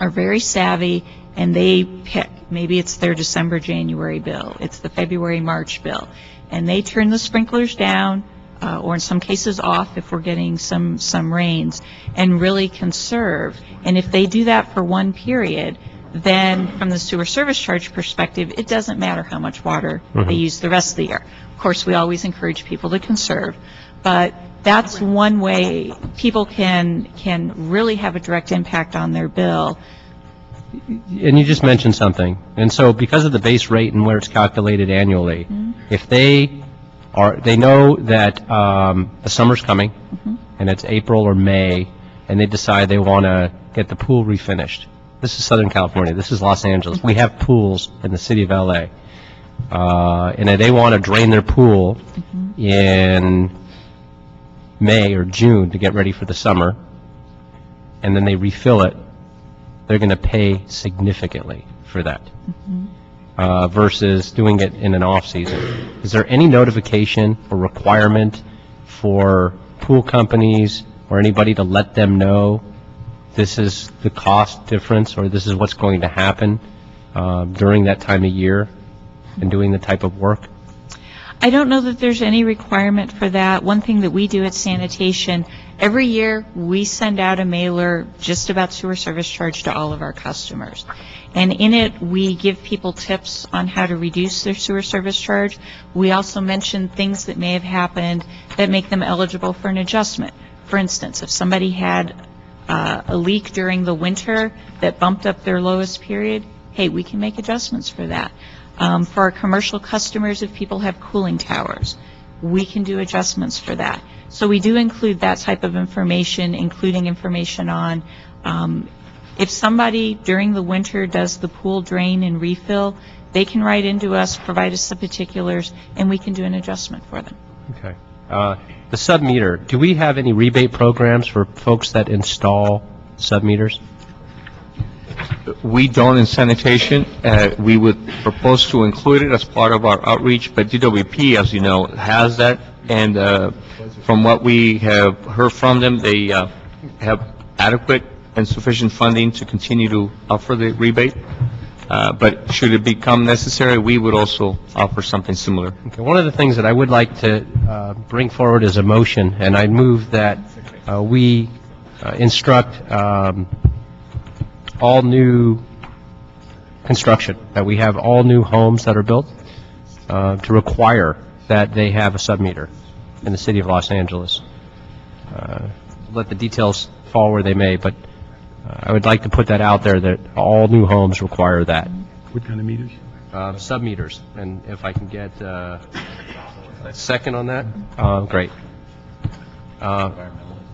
Speaker 19: are very savvy, and they pick. Maybe it's their December, January bill. It's the February, March bill. And they turn the sprinklers down, or in some cases off if we're getting some rains, and really conserve. And if they do that for one period, then from the sewer service charge perspective, it doesn't matter how much water they use the rest of the year. Of course, we always encourage people to conserve, but that's one way people can really have a direct impact on their bill.
Speaker 7: And you just mentioned something. And so because of the base rate and where it's calculated annually, if they know that the summer's coming, and it's April or May, and they decide they want to get the pool refinished. This is Southern California. This is Los Angeles. We have pools in the city of LA. And if they want to drain their pool in May or June to get ready for the summer, and then they refill it, they're going to pay significantly for that versus doing it in an off-season. Is there any notification or requirement for pool companies or anybody to let them know this is the cost difference or this is what's going to happen during that time of year and doing the type of work?
Speaker 19: I don't know that there's any requirement for that. One thing that we do at sanitation, every year we send out a mailer just about sewer service charge to all of our customers. And in it, we give people tips on how to reduce their sewer service charge. We also mention things that may have happened that make them eligible for an adjustment. For instance, if somebody had a leak during the winter that bumped up their lowest period, hey, we can make adjustments for that. For our commercial customers, if people have cooling towers, we can do adjustments for that. So we do include that type of information, including information on if somebody during the winter does the pool drain and refill, they can write into us, provide us the particulars, and we can do an adjustment for them.
Speaker 7: Okay. The sub-meter, do we have any rebate programs for folks that install sub-meters?
Speaker 18: We don't in sanitation. We would propose to include it as part of our outreach, but DWP, as you know, has that. And from what we have heard from them, they have adequate and sufficient funding to continue to offer the rebate. But should it become necessary, we would also offer something similar.
Speaker 7: Okay. One of the things that I would like to bring forward as a motion, and I move that we instruct all new construction, that we have all new homes that are built to require that they have a sub-meter in the city of Los Angeles. Let the details fall where they may, but I would like to put that out there that all new homes require that.
Speaker 1: What kind of meters?
Speaker 7: Sub-meters. And if I can get a second on that? Great.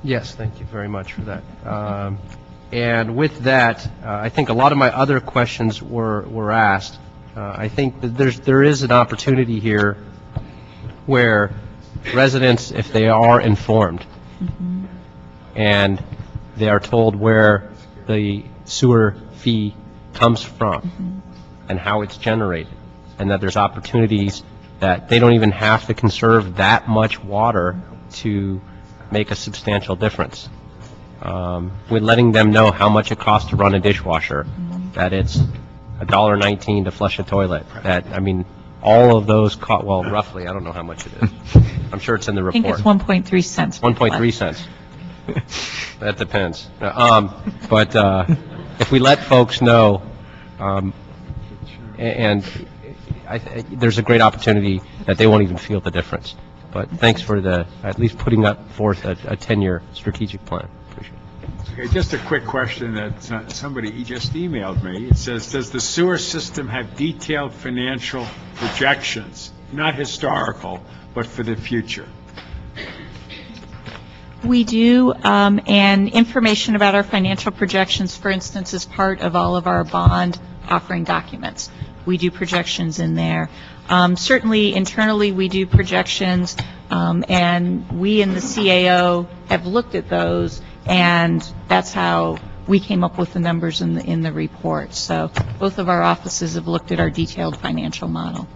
Speaker 7: Yes, thank you very much for that. And with that, I think a lot of my other questions were asked. I think that there is an opportunity here where residents, if they are informed, and they are told where the sewer fee comes from and how it's generated, and that there's opportunities that they don't even have to conserve that much water to make a substantial difference. We're letting them know how much it costs to run a dishwasher, that it's $1.19 to flush a toilet, that, I mean, all of those cost, well, roughly, I don't know how much it is. I'm sure it's in the
Speaker 19: I think
Speaker 7: report.
Speaker 19: it's 1.3 cents.
Speaker 7: 1.3 cents. That depends. But if we let folks know, there's a great opportunity that they won't even feel the difference. But thanks for at least putting up forth a 10-year strategic plan. Appreciate it.
Speaker 2: Okay, just a quick question that somebody just emailed me. It says, does the sewer system have detailed financial projections, not historical, but for the future?
Speaker 19: We do, and information about our financial projections, for instance, is part of all of our bond offering documents. We do projections in there. Certainly, internally, we do projections, and we in the CAO have looked at those, and that's how we came up with the numbers in the report. So both of our offices have looked at our detailed financial model.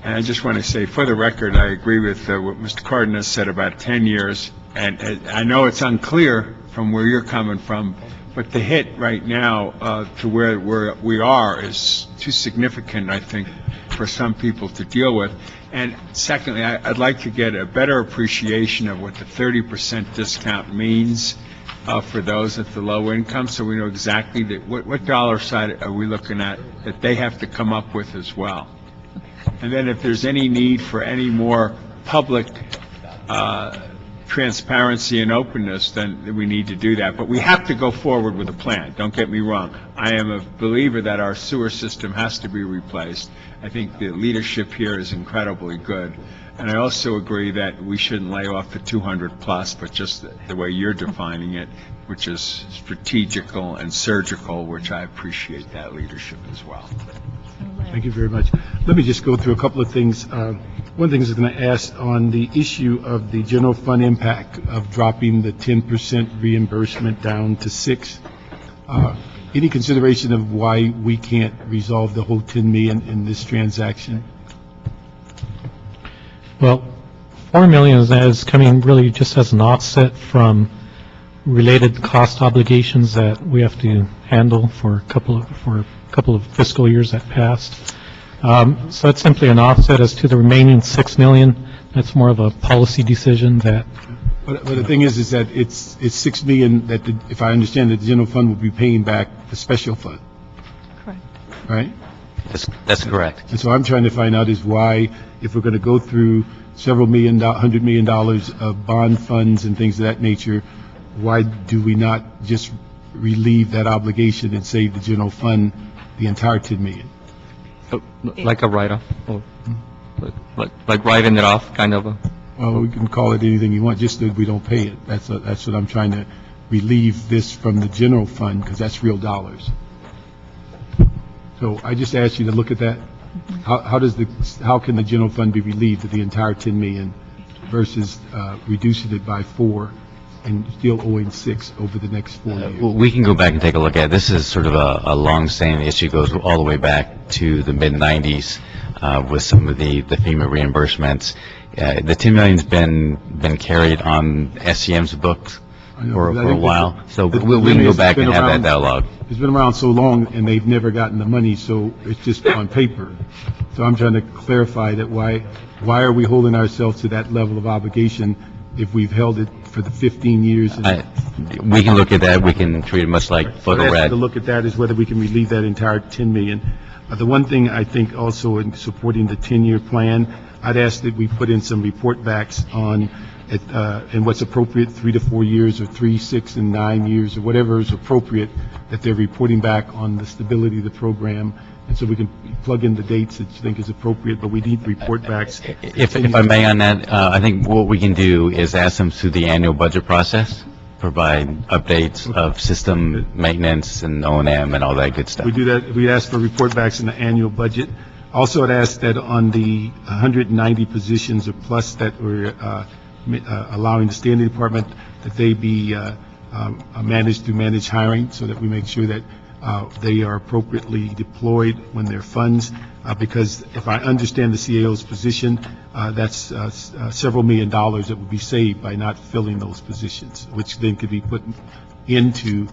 Speaker 2: And I just want to say, for the record, I agree with what Mr. Cardenas said about 10 years. And I know it's unclear from where you're coming from, but the hit right now to where we are is too significant, I think, for some people to deal with. And secondly, I'd like to get a better appreciation of what the 30% discount means for those at the low income, so we know exactly what dollar side are we looking at that they have to come up with as well. And then if there's any need for any more public transparency and openness, then we need to do that. But we have to go forward with a plan. Don't get me wrong. I am a believer that our sewer system has to be replaced. I think the leadership here is incredibly good. And I also agree that we shouldn't lay off the 200 plus, but just the way you're defining it, which is strategical and surgical, which I appreciate that leadership as well.
Speaker 1: Thank you very much. Let me just go through a couple of things. One thing is I'm going to ask on the issue of the general fund impact of dropping the 10% reimbursement down to 6%. Any consideration of why we can't resolve the whole $10 million in this transaction?
Speaker 20: Well, $4 million is coming really just as an offset from related cost obligations that we have to handle for a couple of fiscal years that passed. So it's simply an offset as to the remaining $6 million. That's more of a policy decision that.
Speaker 1: But the thing is that it's $6 million that, if I understand it, the general fund will be paying back the special fund.
Speaker 19: Correct.
Speaker 1: Right?
Speaker 5: That's correct.
Speaker 1: And so I'm trying to find out is why, if we're going to go through several $100 million of bond funds and things of that nature, why do we not just relieve that obligation and save the general fund the entire $10 million?
Speaker 18: Like a write-off, like writing it off, kind of.
Speaker 1: Well, we can call it anything you want, just that we don't pay it. That's what I'm trying to relieve this from the general fund, because that's real dollars. So I just asked you to look at that. How can the general fund be relieved of the entire 10 million versus reducing it by 4 and still owing 6 over the next 4 years?
Speaker 5: We can go back and take a look at it. This is sort of a long-standing issue, goes all the way back to the mid-'90s with some of the FEMA reimbursements. The 10 million's been carried on SCM's books for a while, so we can go back and have that dialogue.
Speaker 1: It's been around so long, and they've never gotten the money, so it's just on paper. So I'm trying to clarify that why are we holding ourselves to that level of obligation if we've held it for the 15 years?
Speaker 5: We can look at that. We can treat it much like photo red.
Speaker 1: To look at that is whether we can relieve that entire 10 million. The one thing I think also in supporting the 10-year plan, I'd ask that we put in some report backs on and what's appropriate, 3 to 4 years or 3, 6, and 9 years or whatever is appropriate, that they're reporting back on the stability of the program. And so we can plug in the dates that you think is appropriate, but we need report backs.
Speaker 5: If I may on that, I think what we can do is ask them through the annual budget process, provide updates of system maintenance and O&M and all that good stuff.
Speaker 1: We do that. We ask for report backs in the annual budget. Also, I'd ask that on the 190 positions or plus that we're allowing the standing department, that they be managed through managed hiring, so that we make sure that they are appropriately deployed when they're funds, because if I understand the CAO's position, that's several $1 million that would be saved by not filling those positions, which then could be put into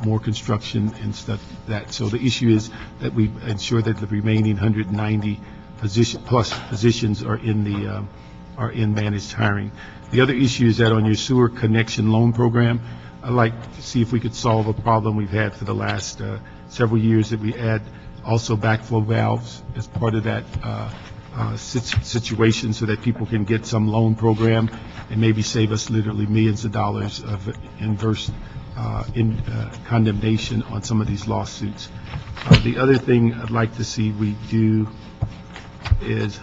Speaker 1: more construction and stuff like that. So the issue is that we ensure that the remaining 190 positions are in managed hiring. The other issue is that on your sewer connection loan program, I'd like to see if we could solve a problem we've had for the last several years, that we add also backflow valves as part of that situation, so that people can get some loan program and maybe save us literally millions of dollars of inverse condemnation on some of these lawsuits. The other thing I'd like to see we do is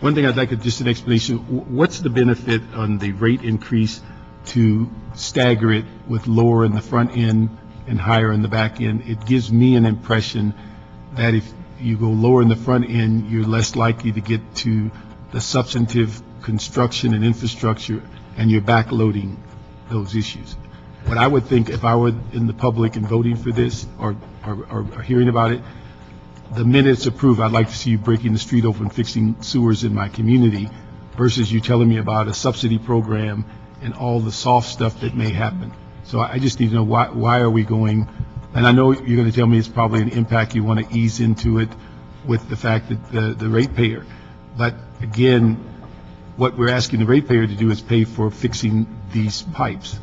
Speaker 1: one thing I'd like just an explanation. What's the benefit on the rate increase to stagger it with lower in the front end and higher in the back end? It gives me an impression that if you go lower in the front end, you're less likely to get to the substantive construction and infrastructure, and you're backloading those issues. What I would think, if I were in the public and voting for this or hearing about it, the minute it's approved, I'd like to see you breaking the street open, fixing sewers in my community, versus you telling me about a subsidy program and all the soft stuff that may happen. So I just need to know why are we going, and I know you're going to tell me it's probably an impact you want to ease into it with the fact that the ratepayer. But again, what we're asking the ratepayer to do is pay for fixing these pipes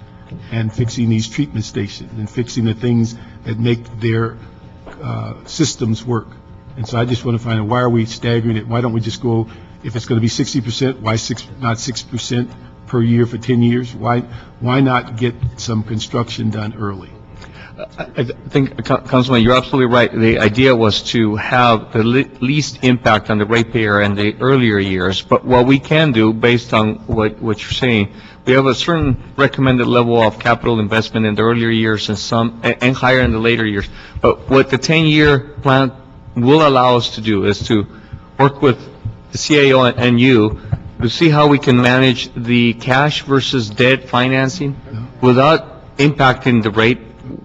Speaker 1: and fixing these treatment stations and fixing the things that make their systems work. And so I just want to find out, why are we staggering it? Why don't we just go, if it's going to be 60%, why not 6% per year for 10 years? Why not get some construction done early?
Speaker 18: I think, Councilman, you're absolutely right. The idea was to have the least impact on the ratepayer in the earlier years. But what we can do, based on what you're saying, we have a certain recommended level of capital investment in the earlier years and higher in the later years. But what the 10-year plan will allow us to do is to work with the CAO and you to see how we can manage the cash versus debt financing without impacting the rate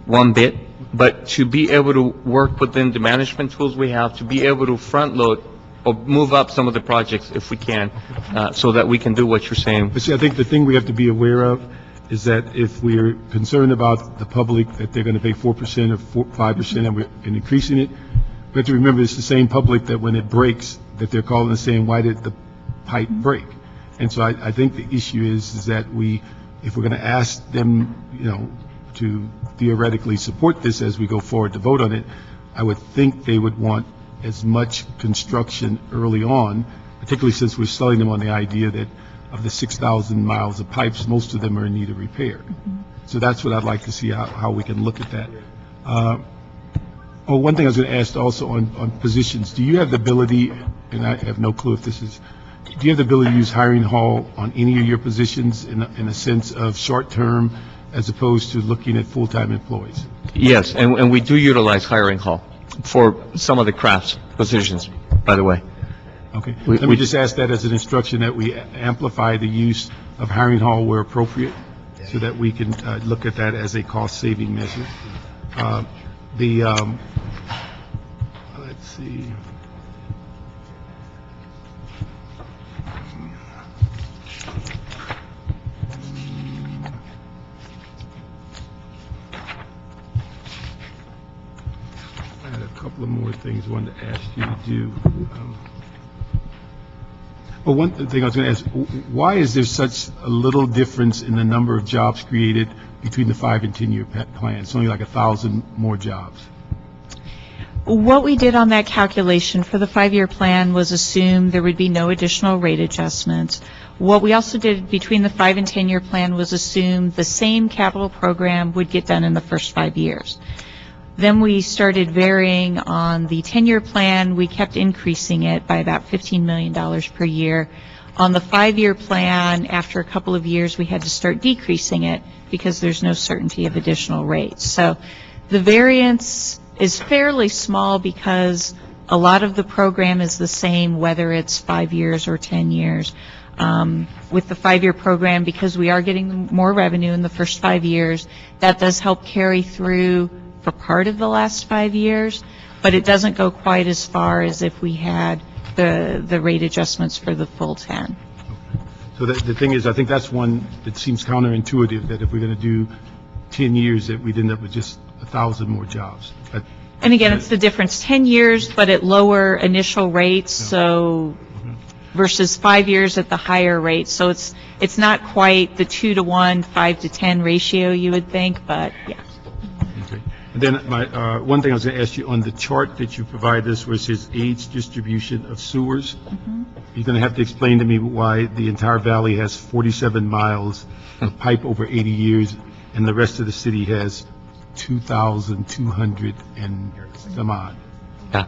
Speaker 18: one bit, but to be able to work within the management tools we have to be able to front load or move up some of the projects if we can, so that we can do what you're saying.
Speaker 1: But see, I think the thing we have to be aware of is that if we're concerned about the public, that they're going to pay 4% or 5% and we're increasing it, we have to remember it's the same public that when it breaks, that they're calling and saying, why did the pipe break? And so I think the issue is that if we're going to ask them, to theoretically support this as we go forward to vote on it, I would think they would want as much construction early on, particularly since we're selling them on the idea that of the 6,000 miles of pipes, most of them are in need of repair. So that's what I'd like to see, how we can look at that. Oh, one thing I was going to ask also on positions, do you have the ability, and I have no clue if this is, do you have the ability to use hiring hall on any of your positions in a sense of short-term as opposed to looking at full-time employees?
Speaker 18: Yes, and we do utilize hiring hall for some of the crafts positions, by the way.
Speaker 1: Okay. Let me just ask that as an instruction that we amplify the use of hiring hall where appropriate so that we can look at that as a cost-saving measure. Let's see. I had a couple of more things I wanted to ask you to do. Well, one thing I was going to ask, why is there such a little difference in the number of jobs created between the 5 and 10-year plan? It's only like 1,000 more jobs.
Speaker 19: What we did on that calculation for the 5-year plan was assume there would be no additional rate adjustments. What we also did between the 5 and 10-year plan was assume the same capital program would get done in the first 5 years. Then we started varying on the 10-year plan. We kept increasing it by about $15 million per year. On the 5-year plan, after a couple of years, we had to start decreasing it because there's no certainty of additional rates. So the variance is fairly small because a lot of the program is the same, whether it's 5 years or 10 years. With the 5-year program, because we are getting more revenue in the first 5 years, that does help carry through for part of the last 5 years, but it doesn't go quite as far as if we had the rate adjustments for the full 10.
Speaker 1: So the thing is, I think that's one that seems counterintuitive, that if we're going to do 10 years, that we'd end up with just 1,000 more jobs.
Speaker 19: And again, it's the difference, 10 years, but at lower initial rates, so versus 5 years at the higher rate. So it's not quite the 2-to-1, 5-to-10 ratio you would think, but yeah.
Speaker 1: And then one thing I was going to ask you, on the chart that you provide us where it says age distribution of sewers, you're going to have to explain to me why the entire valley has 47 miles of pipe over 80 years and the rest of the city has 2,200 and some odd.
Speaker 18: Yeah.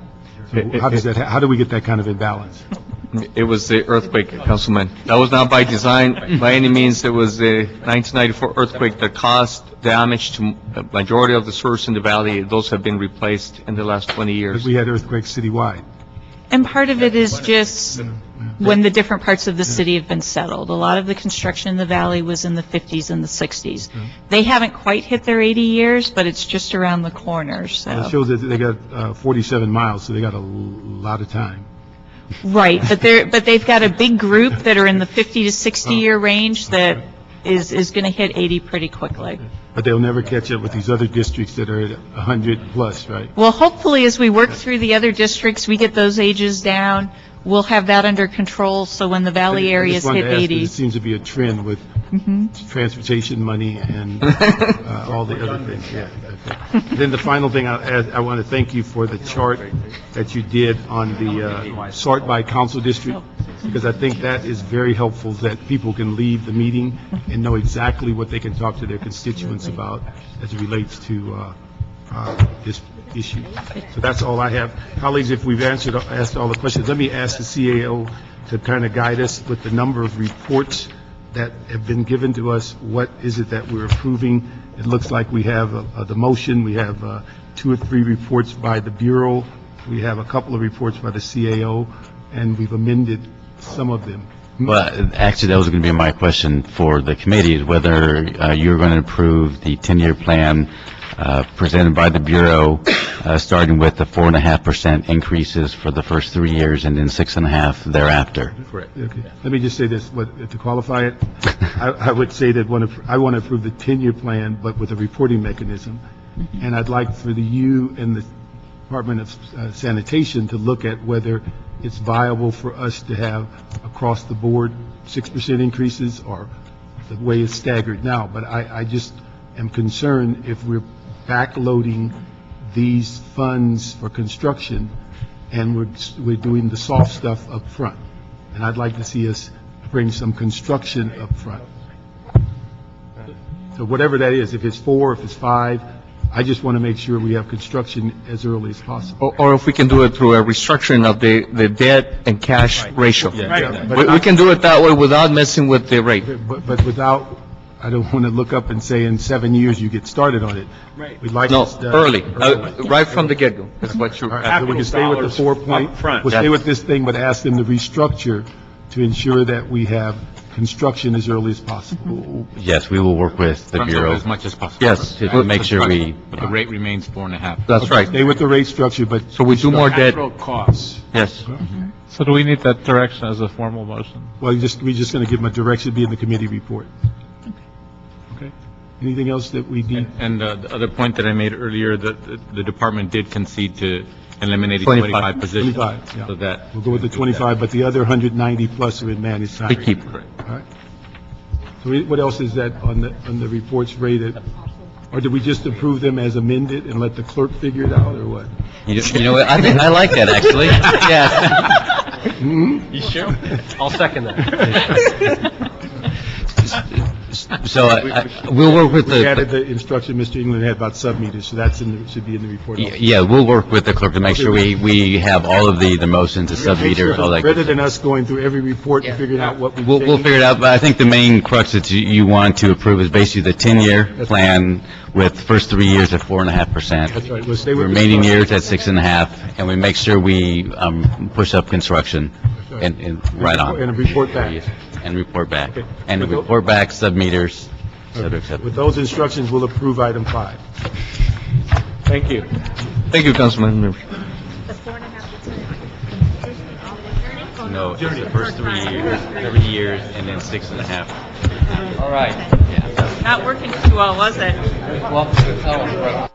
Speaker 1: So how do we get that kind of imbalance?
Speaker 18: It was the earthquake, Councilman. That was not by design, by any means. It was the 1994 earthquake that caused damage to the majority of the sewers in the valley. Those have been replaced in the last 20 years.
Speaker 1: But we had earthquakes citywide.
Speaker 19: And part of it is just when the different parts of the city have been settled. A lot of the construction in the valley was in the 50s and the 60s. They haven't quite hit their 80 years, but it's just around the corner. So
Speaker 1: It shows that they got 47 miles, so they got a lot of time.
Speaker 19: Right, but they've got a big group that are in the 50 to 60 year range that is going to hit 80 pretty quickly.
Speaker 1: But they'll never catch up with these other districts that are at 100 plus, right?
Speaker 19: Well, hopefully, as we work through the other districts, we get those ages down. We'll have that under control, so when the valley areas hit 80.
Speaker 1: It seems to be a trend with transportation money and all the other things. Yeah. Okay. Then the final thing I want to thank you for the chart that you did on the sort by council district, because I think that is very helpful, that people can leave the meeting and know exactly what they can talk to their constituents about as it relates to this issue. So that's all I have. Colleagues, if we've asked all the questions, let me ask the CAO to kind of guide us with the number of reports that have been given to us. What is it that we're approving? It looks like we have the motion. We have 2 or 3 reports by the Bureau. We have a couple of reports by the CAO, and we've amended some of them.
Speaker 5: Well, actually, that was going to be my question for the committee, is whether you're going to approve the 10-year plan presented by the Bureau, starting with the 4.5% increases for the first 3 years and then 6.5% thereafter.
Speaker 1: Correct. Okay. Let me just say this, to qualify it, I would say that I want to approve the 10-year plan, but with a reporting mechanism. And I'd like for you and the Department of Sanitation to look at whether it's viable for us to have across the board 6% increases, or the way it's staggered now. But I just am concerned if we're backloading these funds for construction and we're doing the soft stuff up front. And I'd like to see us bring some construction up front. So whatever that is, if it's 4, if it's 5, I just want to make sure we have construction as early as possible.
Speaker 18: Or if we can do it through a restructuring of the debt and cash ratio.
Speaker 1: Right.
Speaker 18: We can do it that way without messing with the rate.
Speaker 1: But without, I don't want to look up and say in 7 years you get started on it.
Speaker 2: Right.
Speaker 1: We'd like
Speaker 18: No,
Speaker 1: this done
Speaker 18: early, right from the get-go, is what you're.
Speaker 1: So we can stay with the 4 point, we'll stay with this thing, but ask them to restructure to ensure that we have construction as early as possible.
Speaker 5: Yes, we will work with the
Speaker 4: Front load
Speaker 5: Bureau.
Speaker 4: as much as possible.
Speaker 18: Yes.
Speaker 5: To make sure we,
Speaker 4: But the rate remains 4.5.
Speaker 18: That's right.
Speaker 1: Stay with the rate structure, but.
Speaker 18: So we do more debt,
Speaker 2: Actual costs.
Speaker 18: yes.
Speaker 8: So do we need that direction as a formal motion?
Speaker 1: Well, we're just going to give them a direction, be in the committee report. Okay. Anything else that we need?
Speaker 4: And the other point that I made earlier, the department did concede to eliminating
Speaker 18: 25.
Speaker 4: 25 positions.
Speaker 1: 25, yeah.
Speaker 4: So that.
Speaker 1: We'll go with the 25, but the other 190 plus are in managed
Speaker 18: We
Speaker 1: hiring.
Speaker 18: keep.
Speaker 1: All right. So what else is that on the reports rated? Or did we just approve them as amended and let the clerk figure it out, or what?
Speaker 5: you know what, I like that, actually. Yes.
Speaker 1: Hmm?
Speaker 7: You sure? I'll second that.
Speaker 5: So we'll work with
Speaker 1: We added
Speaker 5: the,
Speaker 1: the instruction Mr. England had about sub-meters, so that's should be in the report also.
Speaker 5: yeah, we'll work with the clerk to make sure we have all of the motions, the sub-meters, all that.
Speaker 1: Rather than us going through every report and figuring out what we
Speaker 5: We'll
Speaker 1: changed.
Speaker 5: figure it out, but I think the main crux that you want to approve is basically the 10-year plan with first 3 years at 4.5%.
Speaker 1: That's right. We'll stay with the
Speaker 5: Remaining
Speaker 1: structure.
Speaker 5: years at 6.5%, and we make sure we push up construction and right on.
Speaker 1: And report back.
Speaker 5: And report back.
Speaker 1: Okay.
Speaker 5: And
Speaker 1: With tho-
Speaker 5: report back, sub-meters, et cetera, et cetera.
Speaker 1: With those instructions, we'll approve item 5.
Speaker 18: Thank you. Thank you, Councilman members.
Speaker 5: No, it's the first 3 years, 3 years, and then 6.5.
Speaker 18: All right.
Speaker 19: Not working too well, was it?
Speaker 18: Welcome to the